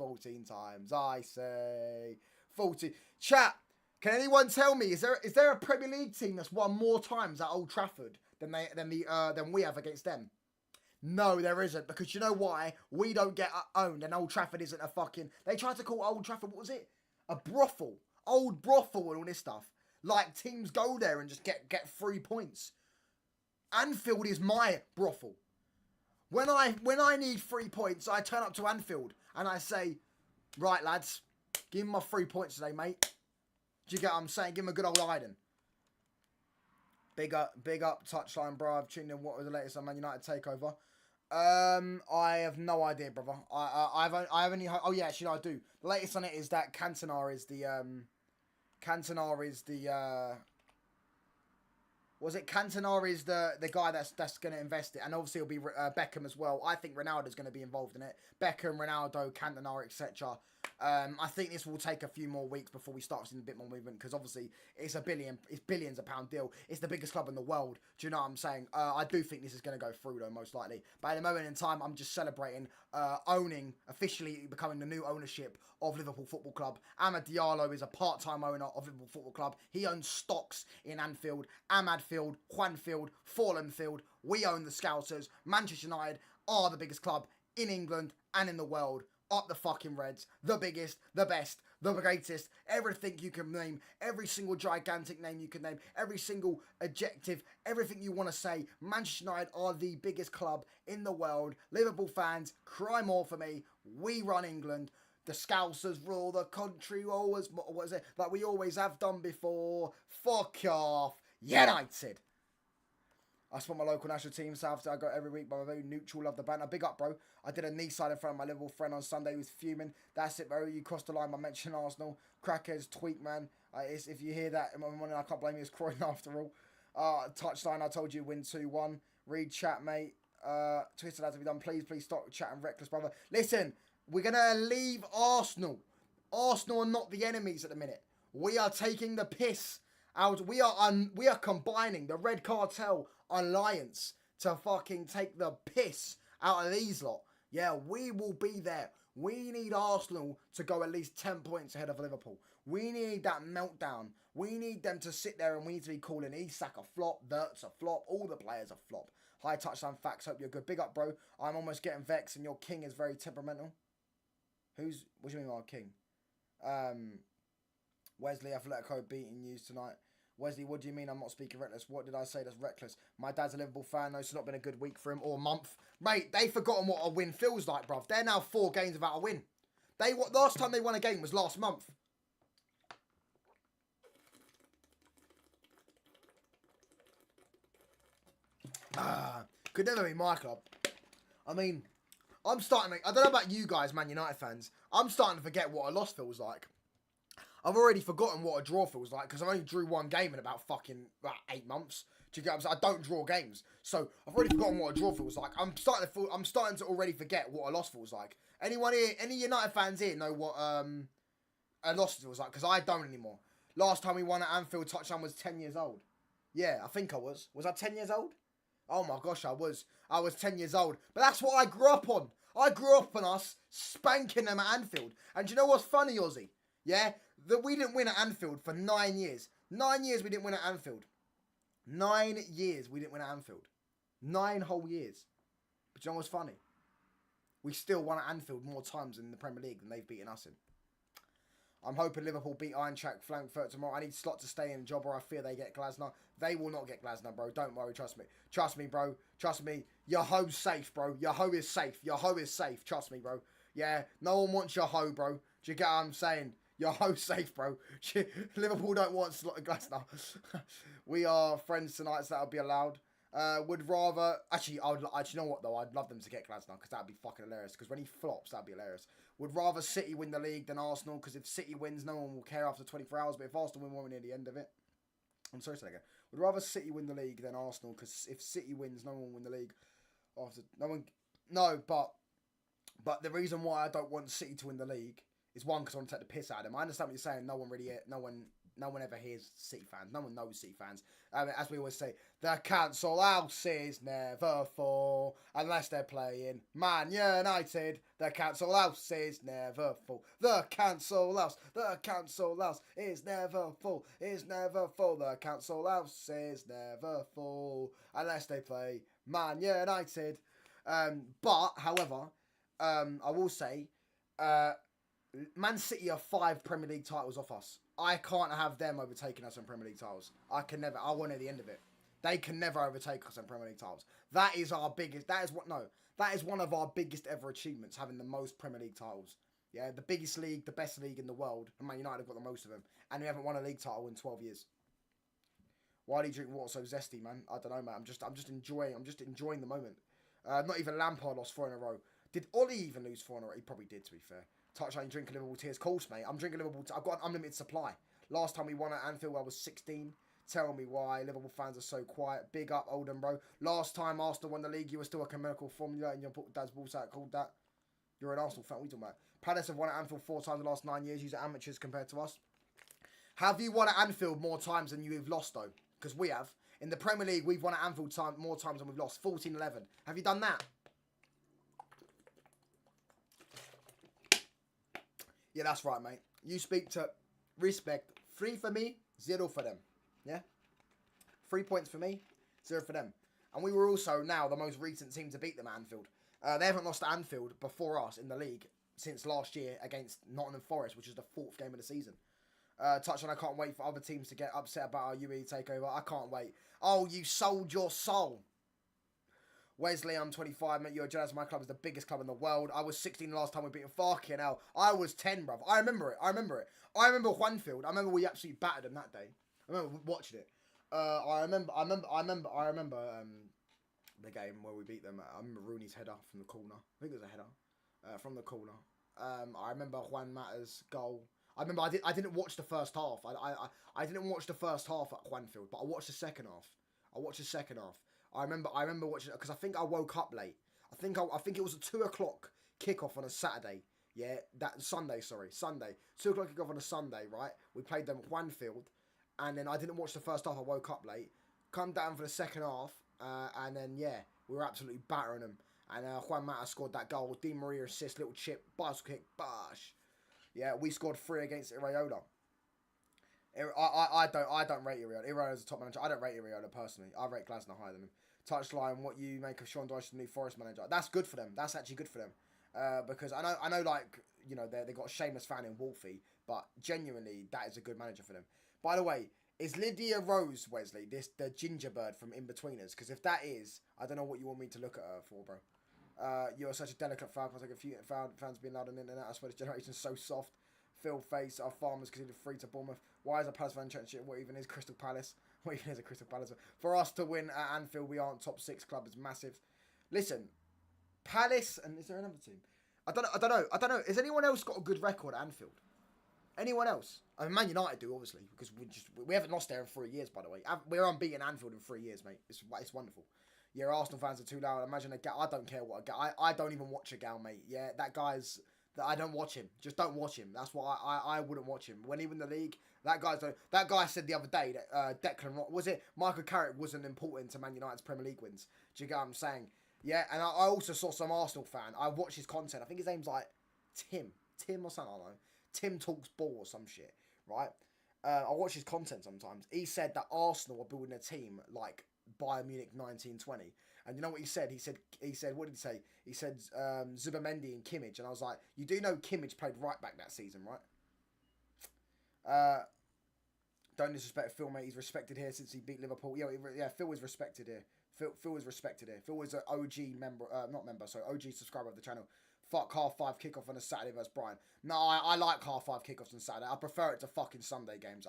I say. 14. Chat. Can anyone tell me, is there a Premier League team that's won more times at Old Trafford than we have against them? No, there isn't, because you know why? We don't get owned, and Old Trafford isn't a fucking... They tried to call Old Trafford, what was it? A brothel. Old brothel and all this stuff. Like, teams go there and just get 3 points. Anfield is my brothel. When I need 3 points, I turn up to Anfield, and I say, right, lads, give me my 3 points today, mate. Do you get what I'm saying? Give him a good old hiding. Big up, touchline, bro. I've tuned in. What was the latest on Man United takeover? I have no idea, brother. I've only. Oh yeah, actually, I do. The latest on it is that Cantona is the. Was it Cantona is the guy that's going to invest it, and obviously it'll be Beckham as well. I think Ronaldo's going to be involved in it. Beckham, Ronaldo, Cantona, etc. I think this will take a few more weeks before we start seeing a bit more movement, because obviously it's billions of pound deal. It's the biggest club in the world. Do you know what I'm saying? I do think this is going to go through though, most likely. But at the moment in time, I'm just celebrating officially becoming the new ownership of Liverpool Football Club. Amad Diallo is a part-time owner of Liverpool Football Club. He owns stocks in Anfield, Ahmad Field, Juan Field, Fallen Field. We own the Scousers. Manchester United are the biggest club in England and in the world. Up the fucking Reds. The biggest, the best, the greatest. Everything you can name. Every single gigantic name you can name. Every single adjective. Everything you want to say. Manchester United are the biggest club in the world. Liverpool fans, cry more for me. We run England. The Scousers rule the country always, what is it? Like we always have done before. Fuck off. United. I support my local national team, South. I go every week, but I'm very neutral. Love the banter. Big up, bro. I did a knee side in front of my Liverpool friend on Sunday. He was fuming. That's it, bro. You crossed the line by mentioning Arsenal. Crackers, tweak, man. If you hear that in my morning, I can't blame you. It's Croydon after all. Touchline, I told you, win 2-1. Read chat, mate. Twitter had to be done. Please stop chatting reckless, brother. Listen, we're going to leave Arsenal. Arsenal are not the enemies at the minute. We are taking the piss out. We are combining the Red Cartel Alliance to fucking take the piss out of these lot. Yeah, we will be there. We need Arsenal to go at least 10 points ahead of Liverpool. We need that meltdown. We need them to sit there and we need to be calling Isak a flop, Wirtz a flop, all the players a flop. High touchdown facts, hope you're good. Big up, bro. I'm almost getting vexed and your king is very temperamental. What do you mean our king? Wesley, Atletico beating news tonight. Wesley, what do you mean I'm not speaking reckless? What did I say that's reckless? My dad's a Liverpool fan, though, so it's not been a good week for him or month. Mate, they've forgotten what a win feels like, bruv. They're now 4 games without a win. Last time they won a game was last month. Could never be my club. I mean, I don't know about you guys, Man United fans. I'm starting to forget what a loss feels like. I've already forgotten what a draw feels like because I only drew 1 game in about 8 months. Do you get what I'm saying? I don't draw games. So I've already forgotten what a draw feels like. I'm starting to already forget what a loss feels like. Anyone here, any United fans here know what a loss feels like? Because I don't anymore. Last time we won at Anfield, touchdown was 10 years old. Yeah, I think I was. Was I 10 years old? Oh my gosh, I was 10 years old. But that's what I grew up on. I grew up on us spanking them at Anfield. And do you know what's funny, Ozzy? Yeah? That we didn't win at Anfield for 9 years. 9 years we didn't win at Anfield. 9 years we didn't win at Anfield. 9 whole years. But you know what's funny? We still won at Anfield more times in the Premier League than they've beaten us in. I'm hoping Liverpool beat Eintracht Frankfurt tomorrow. I need Slot to stay in job or I fear they get Glasner. They will not get Glasner, bro. Don't worry, trust me. Trust me, bro. Trust me. Your hoe's safe, bro. Your hoe is safe. Your hoe is safe. Trust me, bro. Yeah, no one wants your hoe, bro. Do you get what I'm saying? Your hoe's safe, bro. Liverpool don't want Slot and Glasner. We are friends tonight, so that'll be allowed. Would rather... Actually, you know what, though? I'd love them to get Glasner, because that'd be fucking hilarious. Because when he flops, that'd be hilarious. Would rather City win the league than Arsenal, because if City wins, no one will care after 24 hours. But if Arsenal win, we'll win near the end of it. I'm sorry to say that again. Would rather City win the league than Arsenal, because if City wins, no one will win the league. But the reason why I don't want City to win the league is one, because I want to take the piss out of them. I understand what you're saying. No one ever hears City fans. No one knows City fans. As we always say, the council houses never fall unless they're playing Man United. The council houses never fall. The council house is never full. Is never full. The council houses never fall unless they play Man United. But however, I will say, Man City are 5 Premier League titles off us. I can't have them overtaking us in Premier League titles. I can never. I want at the end of it. They can never overtake us in Premier League titles. That is our biggest. That is one of our biggest ever achievements, having the most Premier League titles. Yeah, the biggest league, the best league in the world, and Man United have got the most of them, and we haven't won a league title in 12 years. Why do you drink water so zesty, man? I don't know, man. I'm just enjoying the moment. Not even Lampard lost 4 in a row. Did Ollie even lose 4 in a row? He probably did, to be fair. Touchline, drinking Liverpool tears. Of course, mate. I'm drinking Liverpool. I've got an unlimited supply. Last time we won at Anfield, I was 16. Tell me why. Liverpool fans are so quiet. Big up, Oldham, bro. Last time Arsenal won the league, you were still a chemical formula and your dad's ball sack called that. You're an Arsenal fan. What are you talking about? Palace have won at Anfield 4 times in the last 9 years. You're amateurs compared to us. Have you won at Anfield more times than you've lost, though? Because we have. In the Premier League, we've won at Anfield more times than we've lost. 14-11. Have you done that? Yeah, that's right, mate. You speak to respect. 3 for me, 0 for them. Yeah? 3 points for me, 0 for them. And we were also now the most recent team to beat them at Anfield. They haven't lost at Anfield before us in the league since last year against Nottingham Forest, which is the 4th game of the season. Touch on, I can't wait for other teams to get upset about our UE takeover. I can't wait. Oh, you sold your soul. Wesley, I'm 25, mate. You're jealous. My club is the biggest club in the world. I was 16 last time we beat him. Fucking hell. I was 10, bruv. I remember it. I remember Juanfield. I remember we absolutely battered them that day. I remember watching it. The game where we beat them. I remember Rooney's header from the corner. I think it was a header from the corner. I remember Juan Mata's goal. I remember I didn't watch the first half. I didn't watch the first half at Anfield, but I watched the second half. I remember watching it because I think I woke up late. I think it was a 2 o'clock kickoff on a Saturday. Yeah, that Sunday. 2 o'clock kickoff on a Sunday. Right, we played them at Anfield, and then I didn't watch the first half. I woke up late. Come down for the second half, and then yeah, we were absolutely battering them. And Juan Mata scored that goal. Di Maria assist, little chip, bicycle kick, bash. Yeah, we scored 3 against Iraola. I don't rate Iraola. Iraola's a top manager. I don't rate Iraola personally. I rate Glasner higher than him. Touchline, what you make of Sean Dyche's new Forest manager? That's good for them. That's actually good for them. Because I know, like, you know, they got a shameless fan in Wolfie, but genuinely, that is a good manager for them. By the way, is Lydia Rose, Wesley, the ginger bird from In-Betweeners? Because if that is, I don't know what you want me to look at her for, bro. You're such a delicate fan. Like a few fans being loud on the internet. I swear this generation's so soft. Phil Face, our farmers considered free to Bournemouth. Why is a Palace fan championship? What even is Crystal Palace? What even is a Crystal Palace? For us to win at Anfield, we aren't top 6 club. It's massive. Listen, Palace, and is there another team? I don't know. Has anyone else got a good record at Anfield? Anyone else? I mean, Man United do, obviously, because we haven't lost there in 3 years, by the way. We're unbeaten Anfield in 3 years, mate. It's wonderful. Yeah, Arsenal fans are too loud. Imagine a Gal. I don't care what a Gal. I don't even watch a Gal, mate. Yeah, that guy's. I don't watch him. Just don't watch him. That's why I wouldn't watch him. When he won the league, that guy said the other day that Declan was it Michael Carrick wasn't important to Man United's Premier League wins. Do you get what I'm saying? Yeah, and I also saw some Arsenal fan. I watched his content. I think his name's like Tim or something. I don't know. Tim Talks Ball or some shit, right? I watch his content sometimes. He said that Arsenal are building a team like Bayern Munich 1920. And you know what he said? He said, what did he say? He said Zubamendi and Kimmich. And I was like, you do know Kimmich played right back that season, right? Don't disrespect Phil, mate. He's respected here since he beat Liverpool. Yeah, Phil is respected here. Phil is respected here. Phil is an OG member, OG subscriber of the channel. Fuck half 5 kickoff on a Saturday versus Brian. No, I like half 5 kickoffs on Saturday. I prefer it to fucking Sunday games.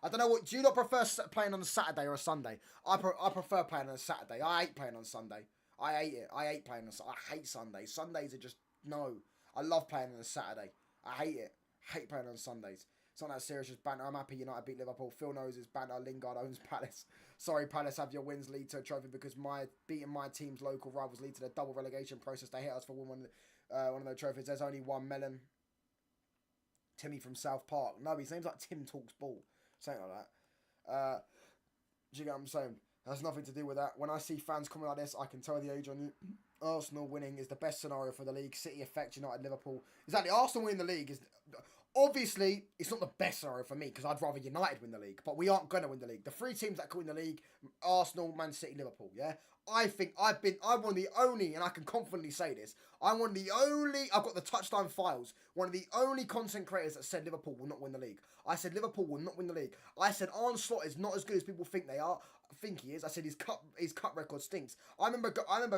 I don't know what. Do you not prefer playing on a Saturday or a Sunday? I prefer playing on a Saturday. I hate playing on Sunday. I hate it. I hate playing on. I hate Sundays. Sundays are just no. I love playing on a Saturday. I hate it. I hate playing on Sundays. It's not that serious, just banter. I'm happy United beat Liverpool. Phil knows his banter. Lingard owns Palace. Sorry, Palace, have your wins lead to a trophy because beating my team's local rivals lead to the double relegation process. They hit us for one of their trophies. There's only one melon. Timmy from South Park. No, his name's like Tim Talks Ball. Something like that. Do you get what I'm saying? Has nothing to do with that. When I see fans coming like this, I can tell the age on you. Arsenal winning is the best scenario for the league. City affect United, Liverpool. Exactly. Arsenal winning the league is... Obviously, it's not the best scenario for me because I'd rather United win the league. But we aren't going to win the league. The 3 teams that can win the league, Arsenal, Man City, Liverpool, yeah? I think I'm one of the only, and I can confidently say this, I've got the touchdown files, one of the only content creators that said Liverpool will not win the league. I said Liverpool will not win the league. I said Arne Slot is not as good as people think they are. Think he is. I said his cut record stinks. I remember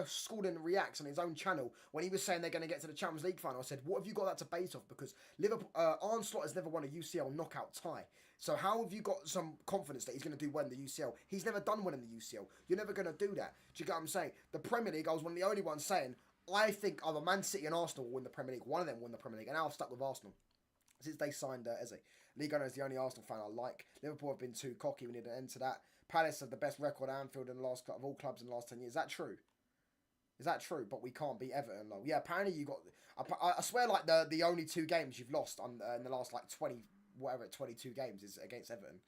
Scalding reacts on his own channel when he was saying they're going to get to the Champions League final. I said, what have you got that to base off? Because Liverpool, Arne Slot has never won a UCL knockout tie. So how have you got some confidence that he's going to do well in the UCL? He's never done well in the UCL. You're never going to do that. Do you get what I'm saying? The Premier League, I was one of the only ones saying, I think either Man City and Arsenal will win the Premier League. One of them will win the Premier League. And now I've stuck with Arsenal since they signed Eze. Ligue 1 is the only Arsenal fan I like. Liverpool have been too cocky. We need an end to that. Palace have the best record at Anfield in the last of all clubs in the last 10 years. Is that true? Is that true? But we can't beat Everton, though. Yeah, apparently you got... I swear, like, the only 2 games you've lost in the last, like, 22 games is against Everton.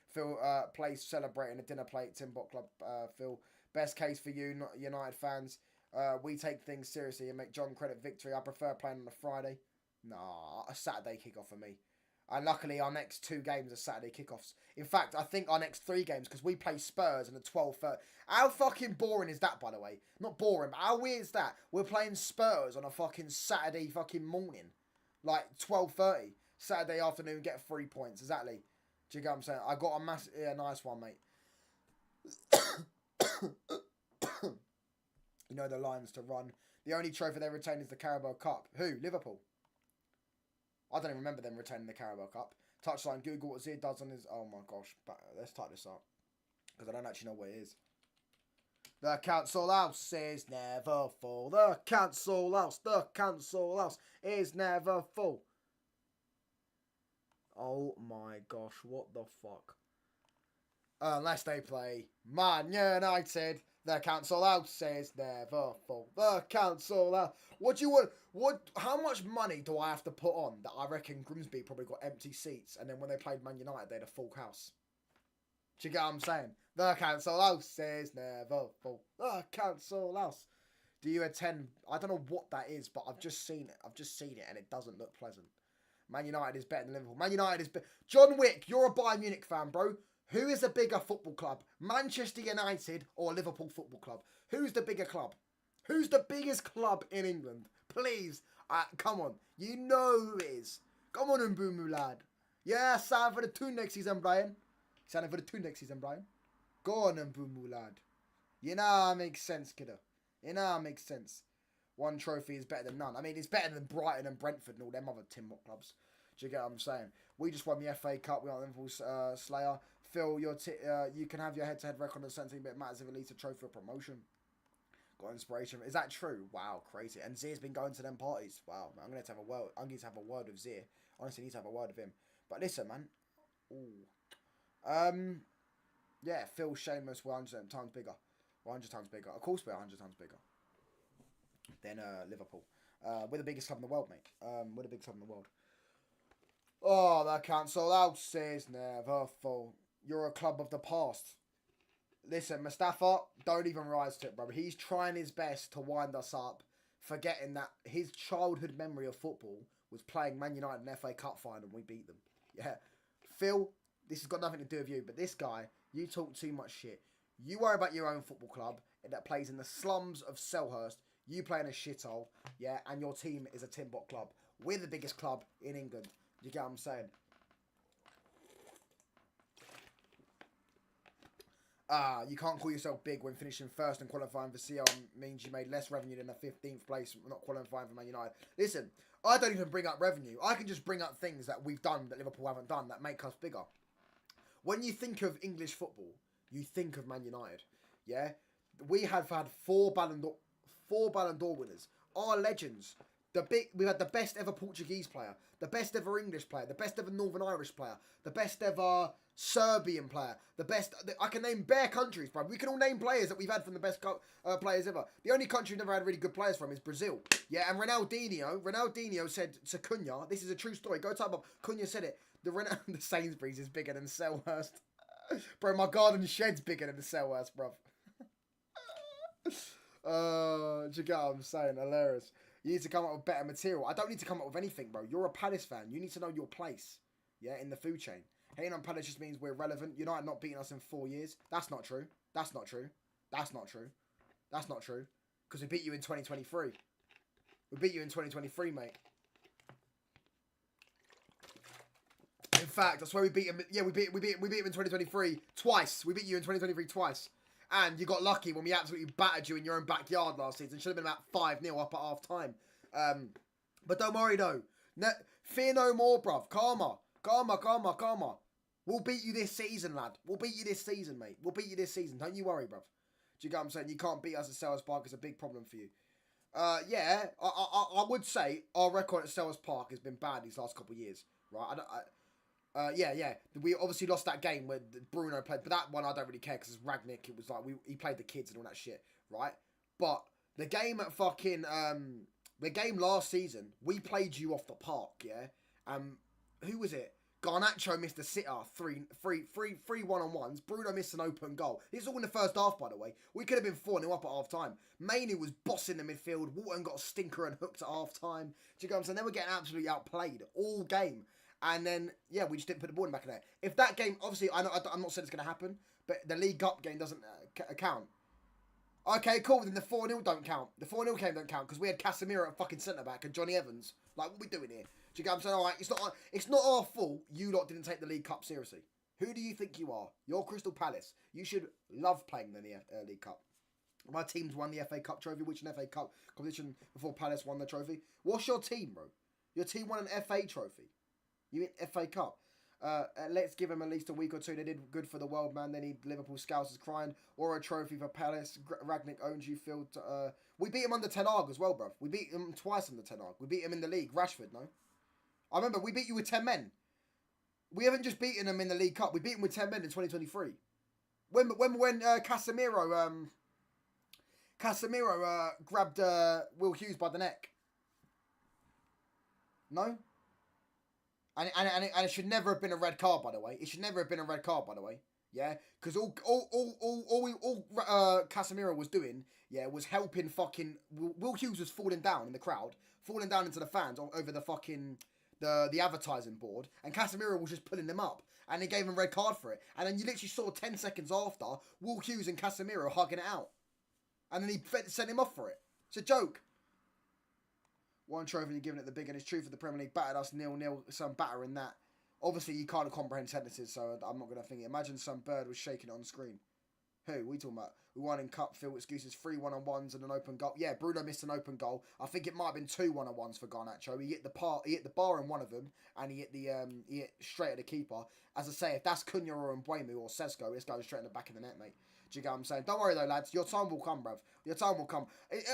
Phil plays celebrating a dinner plate. Tim Bot Club, Phil. Best case for you, not United fans. We take things seriously and make John credit victory. I prefer playing on a Friday. Nah, a Saturday kickoff for me. And luckily, our next 2 games are Saturday kickoffs. In fact, I think our next 3 games, because we play Spurs in the 12:30. How fucking boring is that, by the way? Not boring, but how weird is that? We're playing Spurs on a fucking Saturday fucking morning. Like, 12:30. Saturday afternoon, get 3 points. Exactly. Do you get what I'm saying? I got a massive... Yeah, nice one, mate. You know the lines to run. The only trophy they retain is the Carabao Cup. Who? Liverpool. I don't even remember them retaining the Carabao Cup. Touchline, Google what Zia does on his... Oh my gosh. Let's type this up. Because I don't actually know what it is. The council house is never full. The council house is never full. Oh my gosh, what the fuck? Unless they play Man United, the council house is never full. The council house. What do you want? How much money do I have to put on that I reckon Grimsby probably got empty seats, and then when they played Man United, they had a full house? Do you get what I'm saying? The council house is never full. The council house. Do you attend? I don't know what that is, but I've just seen it. And it doesn't look pleasant. Man United is better than Liverpool. Man United is better. John Wick, you're a Bayern Munich fan, bro. Who is a bigger football club? Manchester United or Liverpool Football Club? Who's the bigger club? Who's the biggest club in England? Please. Come on. You know who it is. Come on, Mbumu, lad. Yeah, sign for the tune next season, Brian. Signing for the tune next season, Brian. Go on, Mbumu, lad. You know how it makes sense, kiddo. You know how it makes sense. One trophy is better than none. I mean, it's better than Brighton and Brentford and all them other Tim Mott clubs. Do you get what I'm saying? We just won the FA Cup. We aren't Liverpool's Slayer. Phil, you can have your head-to-head record on the centre, but it matters if it leads to trophy or promotion. Got inspiration. Is that true? Wow, crazy. And Zier's been going to them parties. Wow, man, I'm going to have a word. I'm going to have a word with Zier. Honestly, I need to have a word with him. But listen, man. Ooh. Yeah, Phil Sheamus, we're 100 times bigger. We're 100 times bigger. Of course, we're 100 times bigger than Liverpool. We're the biggest club in the world, mate. We're the biggest club in the world. Oh, the council house is never full. You're a club of the past. Listen, Mustafa, don't even rise to it, brother. He's trying his best to wind us up, forgetting that his childhood memory of football was playing Man United in the FA Cup final and we beat them. Yeah. Phil, this has got nothing to do with you, but this guy, you talk too much shit. You worry about your own football club that plays in the slums of Selhurst. You play in a shithole, yeah, and your team is a Timbot club. We're the biggest club in England. You get what I'm saying? You can't call yourself big when finishing first and qualifying for CL means you made less revenue than a 15th place not qualifying for Man United. Listen, I don't even bring up revenue. I can just bring up things that we've done that Liverpool haven't done that make us bigger. When you think of English football, you think of Man United. Yeah? We have had four Ballon d'Or winners. Our legends. We've had the best ever Portuguese player, the best ever English player, the best ever Northern Irish player, the best ever Serbian player, I can name bare countries, bro. We can all name players that we've had from the best players ever. The only country we've never had really good players from is Brazil. Yeah, and Ronaldinho said to Cunha, this is a true story, go type up, Cunha said it, the Sainsbury's is bigger than Selhurst. Bro, my garden shed's bigger than the Selhurst, bro. Do you get what I'm saying? Hilarious. You need to come up with better material. I don't need to come up with anything, bro. You're a Palace fan. You need to know your place, yeah, in the food chain. Hating on Palace just means we're relevant. United not beating us in 4 years. That's not true. That's not true. That's not true. That's not true. Because we beat you in 2023. We beat you in 2023, mate. In fact, I swear we beat him. Yeah, we beat him in 2023 twice. We beat you in 2023 twice. And you got lucky when we absolutely battered you in your own backyard last season. Should have been about 5-0 up at half time. But don't worry though. Fear no more, bruv. Karma. We'll beat you this season, lad. We'll beat you this season, mate. We'll beat you this season. Don't you worry, bruv. Do you get what I'm saying? You can't beat us at Selhurst Park. It's a big problem for you. Yeah, I would say our record at Selhurst Park has been bad these last couple of years. Right? Yeah. We obviously lost that game where Bruno played, but that one I don't really care because it's Ragnick. It was like he played the kids and all that shit, right? But the game at the game last season, we played you off the park, yeah. Who was it? Garnacho missed a sitter, three one-on-ones. Bruno missed an open goal. This is all in the first half, by the way. We could have been 4-0 up at half time. Mainoo was bossing the midfield. Walton got a stinker and hooked at half time. Do you get what I'm saying? They were getting absolutely outplayed all game. And then, yeah, we just didn't put the ball in the back of there. If that game, obviously, I'm not saying it's going to happen, but the League Cup game doesn't count. Okay, cool, then the 4-0 don't count. The 4-0 game don't count because we had Casemiro at fucking centre-back and Johnny Evans. Like, what are we doing here? Do you get what I'm saying? All right, it's not our fault you lot didn't take the League Cup seriously. Who do you think you are? You're Crystal Palace. You should love playing the League Cup. My team's won the FA Cup trophy, which an FA Cup competition before Palace won the trophy. What's your team, bro? Your team won an FA trophy. You mean FA Cup? Let's give them at least a week or two. They did good for the world, man. They need Liverpool scouts crying. Or a trophy for Palace. Ragnick owns you, Field. We beat him under Ten Hag as well, bruv. We beat him twice under Ten Hag. We beat him in the league. Rashford, no? I remember we beat you with 10 men. We haven't just beaten them in the League Cup. We beat them with 10 men in 2023. When Casemiro grabbed Will Hughes by the neck. No? And it should never have been a red card, by the way. It should never have been a red card, by the way. Yeah? Because all Casemiro was doing, yeah, was helping fucking... Will Hughes was falling down in the crowd. Falling down into the fans over the fucking... The advertising board. And Casemiro was just pulling them up. And they gave him a red card for it. And then you literally saw 10 seconds after, Will Hughes and Casemiro hugging it out. And then he sent him off for it. It's a joke. One trophy you're giving it the big, and it's true for the Premier League. Battered us 0-0, some batter in that. Obviously, you can't comprehend sentences, so I'm not going to think it. Imagine some bird was shaking it on screen. Who? We talking about? We won in Cup, Phil. Excuses, 3 1-on-1s and an open goal. Yeah, Bruno missed an open goal. I think it might have been 2 1-on-1s for Garnacho. He hit the bar in one of them, and he hit straight at the keeper. As I say, if that's Cunha or Mbeumo or Sesko, this guy was straight in the back of the net, mate. Do you get what I'm saying? Don't worry though, lads. Your time will come, bruv. Your time will come.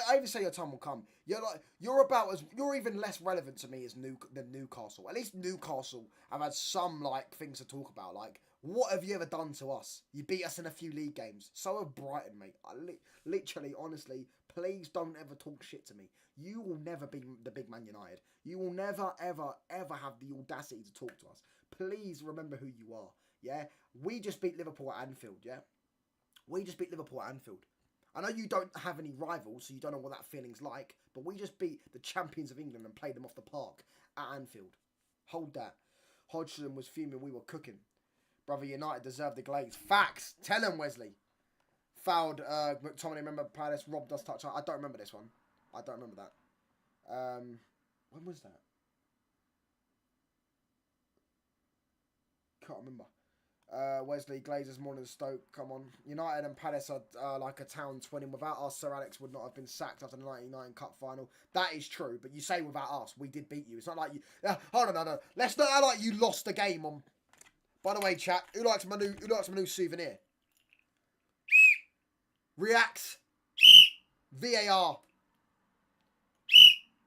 I even say your time will come. You're even less relevant to me than Newcastle. At least Newcastle have had some things to talk about. Like, what have you ever done to us? You beat us in a few league games. So have Brighton, mate. Literally, honestly, please don't ever talk shit to me. You will never be the big Man United. You will never, ever, ever have the audacity to talk to us. Please remember who you are. Yeah, we just beat Liverpool at Anfield. Yeah. We just beat Liverpool at Anfield. I know you don't have any rivals, so you don't know what that feeling's like, but we just beat the champions of England and played them off the park at Anfield. Hold that. Hodgson was fuming, we were cooking. Brother, United deserved the glaze. Facts! Tell him, Wesley. Fouled McTominay, remember Palace robbed us touch. I don't remember this one. I don't remember that. When was that? Can't remember. Wesley, Glazers more than Stoke, come on. United and Palace are like a town twinning. Without us, Sir Alex would not have been sacked after the 99 Cup final. That is true, but you say without us, we did beat you. It's not like you... hold on, no. Let's not act like you lost the game on... By the way, chat, who likes my new souvenir? Reacts. VAR.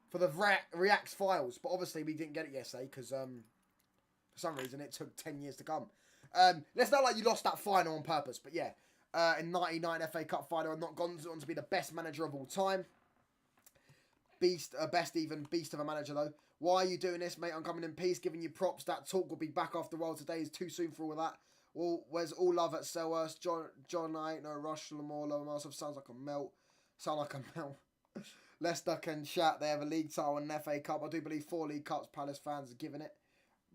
For the Reacts files. But obviously we didn't get it yesterday because for some reason it took 10 years to come. Let's not like you lost that final on purpose, but yeah. In 99 FA Cup final, I'm not gone on to be the best manager of all time. Beast of a manager though. Why are you doing this, mate? I'm coming in peace, giving you props. That talk will be back after a while. Today is too soon for all of that. Well, where's all love at Selhurst? John, I ain't no rush. Lamore, Lower sounds like a melt. Leicester can chat. They have a league title and an FA Cup. I do believe 4 League Cups. Palace fans are giving it.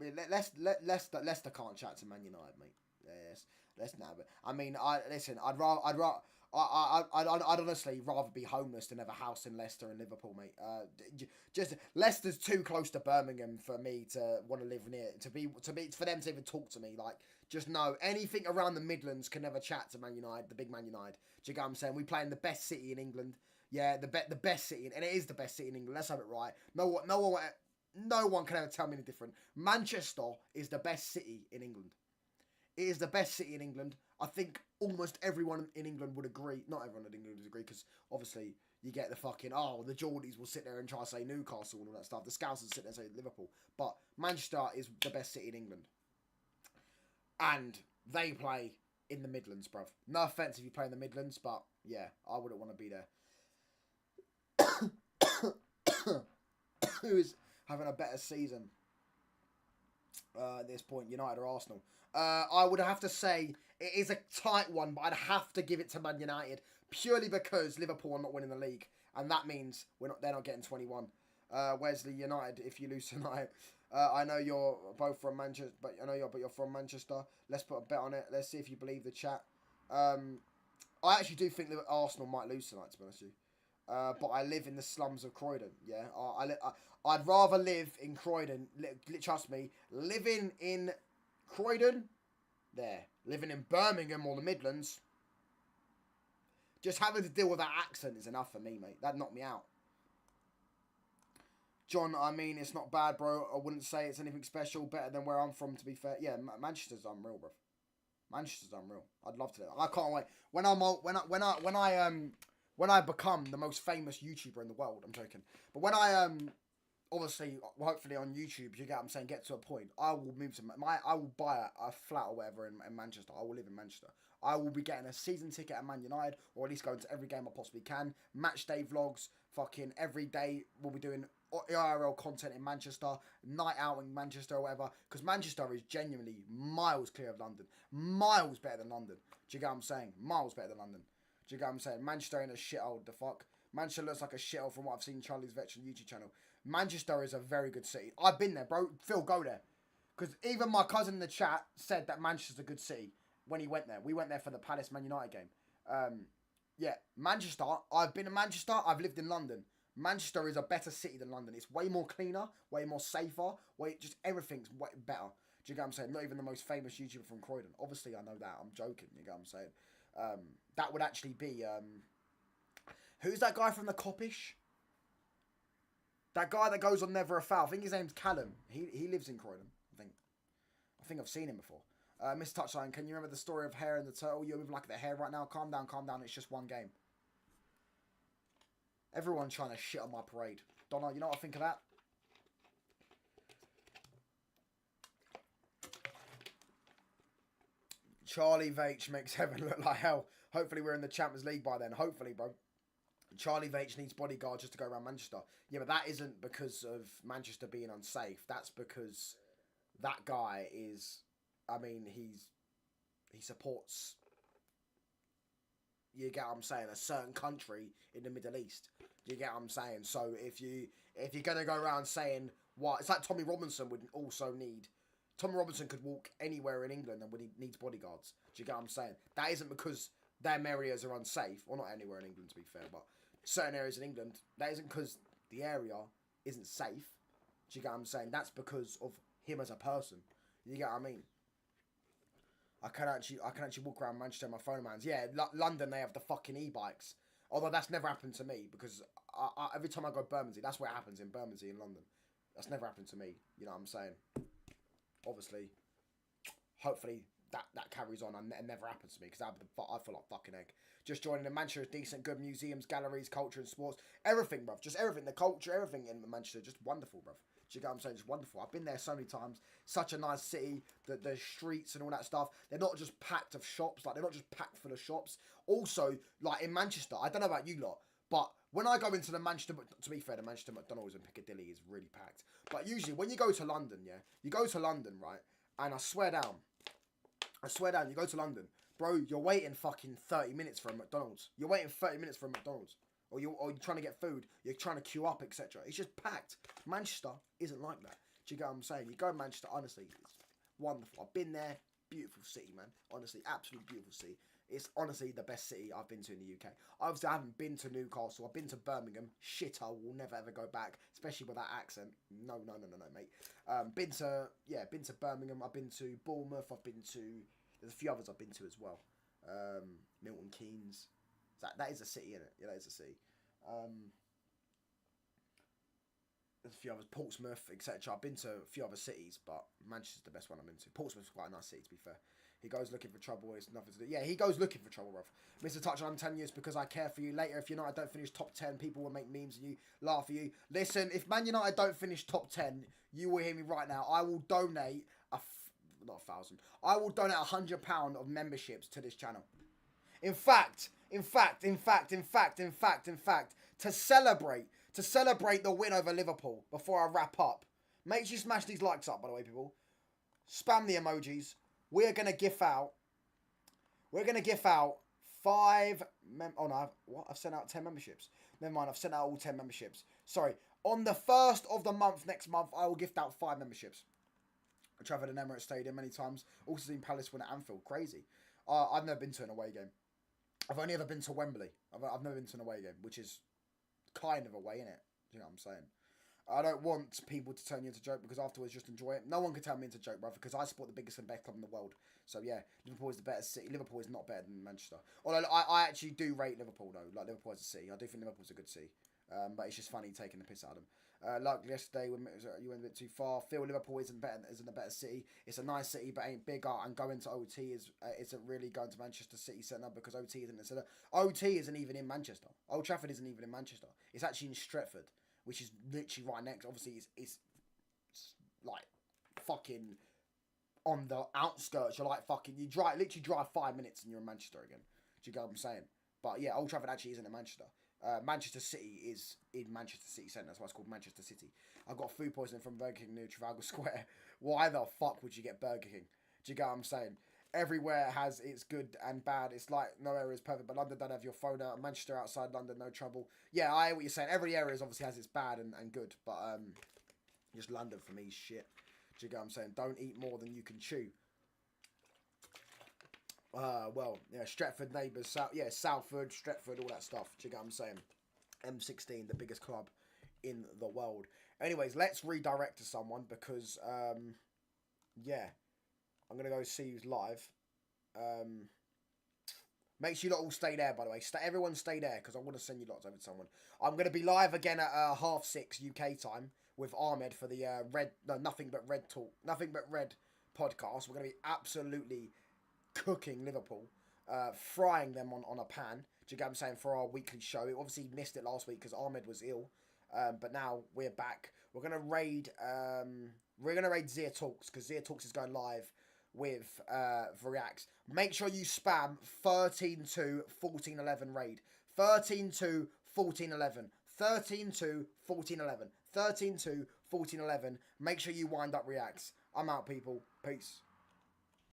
Leicester can't chat to Man United, mate. Yes, let's now. I mean, I'd honestly rather be homeless than have a house in Leicester and Liverpool, mate. Just Leicester's too close to Birmingham for me to want to live near. For them to even talk to me. Like, just know anything around the Midlands can never chat to Man United, the big Man United. Do you get what I'm saying? We play in the best city in England. Yeah, the best city, and it is the best city in England. Let's have it right. No one can ever tell me any different. Manchester is the best city in England. It is the best city in England. I think almost everyone in England would agree. Not everyone in England would agree, because obviously you get the fucking, the Geordies will sit there and try to say Newcastle and all that stuff. The Scouts will sit there and say Liverpool. But Manchester is the best city in England. And they play in the Midlands, bruv. No offence if you play in the Midlands, but yeah, I wouldn't want to be there. Who is having a better season at this point, United or Arsenal? I would have to say it is a tight one, but I'd have to give it to Man United purely because Liverpool are not winning the league, and that means they're not getting 21. Wesley, United, if you lose tonight. I know you're both from Manchester, but you're from Manchester. Let's put a bet on it. Let's see if you believe the chat. I actually do think that Arsenal might lose tonight, to be honest with you. But I live in the slums of Croydon. Yeah, I'd rather live in Croydon. Trust me, living in Croydon, living in Birmingham or the Midlands, just having to deal with that accent is enough for me, mate. That knocked me out. John, I mean, it's not bad, bro. I wouldn't say it's anything special, better than where I'm from, to be fair. Yeah, Manchester's unreal, bro. Manchester's unreal. I'd love to. I can't wait. When I become the most famous YouTuber in the world, I'm joking. But when I obviously, hopefully on YouTube, you get what I'm saying, get to a point, I will move to I will buy a flat or whatever in Manchester. I will live in Manchester. I will be getting a season ticket at Man United, or at least going to every game I possibly can. Match day vlogs, fucking every day we'll be doing IRL content in Manchester, night out in Manchester or whatever, because Manchester is genuinely miles clear of London. Miles better than London. Do you get what I'm saying? Miles better than London. Do you get what I'm saying? Manchester ain't a shithole, the fuck. Manchester looks like a shithole from what I've seen Charlie's Veteran YouTube channel. Manchester is a very good city. I've been there, bro. Phil, go there. Because even my cousin in the chat said that Manchester's a good city when he went there. We went there for the Palace Man United game. Yeah, Manchester. I've been in Manchester. I've lived in London. Manchester is a better city than London. It's way more cleaner, way more safer, just everything's way better. Do you get what I'm saying? Not even the most famous YouTuber from Croydon. Obviously, I know that. I'm joking. You get what I'm saying? That would actually be... who's that guy from the Coppish? That guy that goes on Never a Foul. I think his name's Callum. He lives in Croydon. I think I've seen him before. Mr. Touchline, can you remember the story of Hair and the Turtle? You're with like the hair right now. Calm down, calm down. It's just one game. Everyone's trying to shit on my parade. Donna, you know what I think of that? Charlie Veitch makes heaven look like hell. Hopefully we're in the Champions League by then. Hopefully, bro. Charlie Veitch needs bodyguards just to go around Manchester. Yeah, but that isn't because of Manchester being unsafe. That's because that guy is... I mean, he supports... You get what I'm saying? A certain country in the Middle East. Do you get what I'm saying? So if you're gonna go around saying what, it's like Tommy Robinson would also need. Tommy Robinson could walk anywhere in England and he needs bodyguards. Do you get what I'm saying? That isn't because their areas are unsafe, or not anywhere in England to be fair, but certain areas in England. That isn't because the area isn't safe. Do you get what I'm saying? That's because of him as a person. You get what I mean? I can actually walk around Manchester on my phone, man. Yeah, London, they have the fucking e-bikes. Although that's never happened to me, because every time I go to Bermondsey, that's where it happens, in Bermondsey in London. That's never happened to me, you know what I'm saying? Obviously, hopefully that carries on and never happens to me, because I feel like fucking egg. Just joining in Manchester is decent, good museums, galleries, culture and sports. Everything, bruv. Just everything. The culture, everything in Manchester, just wonderful, bruv. Do you get what I'm saying? Just wonderful. I've been there so many times. Such a nice city. The streets and all that stuff. They're not just packed of shops. Like, they're not just packed full of shops. Also, like in Manchester, I don't know about you lot, but when I go into the Manchester... To be fair, the Manchester McDonald's in Piccadilly is really packed. But usually, when you go to London, yeah? You go to London, right? And I swear down, you go to London. Bro, you're waiting fucking 30 minutes for a McDonald's. You're waiting 30 minutes for a McDonald's. Or you're trying to get food, you're trying to queue up, etc. It's just packed. Manchester isn't like that. Do you get what I'm saying? You go to Manchester, honestly, it's wonderful. I've been there, beautiful city, man. Honestly, absolutely beautiful city. It's honestly the best city I've been to in the UK. Obviously, I haven't been to Newcastle. I've been to Birmingham. Shit, I will never ever go back, especially with that accent. No, mate. Been to Birmingham. I've been to Bournemouth. There's a few others I've been to as well. Milton Keynes. That is a city, isn't it? Yeah, that is a city. There's a few others, Portsmouth, etc. I've been to a few other cities, but Manchester's the best one I've been to. Portsmouth's quite a nice city, to be fair. He goes looking for trouble, it's nothing to do. Yeah, he goes looking for trouble, bruv. Mr. Touch, I'm telling you it's because I care for you. Later, if United don't finish top 10, people will make memes of you, laugh at you. Listen, if Man United don't finish top 10, you will hear me right now. I will donate not 1,000. I will donate £100 of memberships to this channel. In fact, to celebrate the win over Liverpool before I wrap up, make sure you smash these likes up, by the way, people. Spam the emojis. We're going to give out 5 I've sent out 10 memberships. Never mind, I've sent out all 10 memberships. Sorry. On the 1st of the month, next month, I will gift out 5 memberships. I travelled in Emirates Stadium many times. Also seen Palace win at Anfield. Crazy. I've never been to an away game. I've only ever been to Wembley. I've never been to an away game, which is kind of away, innit? You know what I'm saying? I don't want people to turn you into a joke, because afterwards just enjoy it. No one can turn me into a joke, brother, because I support the biggest and best club in the world. So yeah, Liverpool is the better city. Liverpool is not better than Manchester. Although I actually do rate Liverpool though. Like, Liverpool as a city, I do think Liverpool's a good city. But it's just funny taking the piss out of them. Like yesterday, when you went a bit too far. Feel Liverpool isn't a better city. It's a nice city, but ain't bigger. And going to OT isn't really going to Manchester City Centre because OT isn't in the centre. OT isn't even in Manchester. Old Trafford isn't even in Manchester. It's actually in Stretford, which is literally right next. Obviously, it's like fucking on the outskirts. You're like fucking. Literally drive 5 minutes and you're in Manchester again. Do you get what I'm saying? But yeah, Old Trafford actually isn't in Manchester. Manchester City is in Manchester City Centre. That's why it's called Manchester City. I got food poisoning from Burger King near Trafalgar Square. Why the fuck would you get Burger King? Do you get what I'm saying? Everywhere has its good and bad. It's like no area is perfect, but London don't have your phone out. Manchester outside London, no trouble. Yeah, I hear what you're saying. Every area obviously has its bad and good, but just London for me is shit. Do you get what I'm saying? Don't eat more than you can chew. Well, yeah, Stretford neighbours, Salford, Stretford, all that stuff. Do you get what I'm saying? M16, the biggest club in the world. Anyways, let's redirect to someone because, yeah, I'm going to go see who's live. Make sure you lot all stay there, by the way. Everyone stay there because I want to send you lots over to someone. I'm going to be live again at 6:30 UK time with ARNE for the Nothing But Red podcast. We're going to be absolutely cooking Liverpool, frying them on a pan. Do you get what I'm saying? For our weekly show. It obviously missed it last week because Ahmed was ill, but now we're back. We're gonna raid Zia Talks because Zia Talks is going live with Reacts. Make sure you spam 13-2-14-11 raid. 13-2-14-11. 13-2-14-11. 13-2-14-11. Make sure you wind up Reacts. I'm out, people. Peace.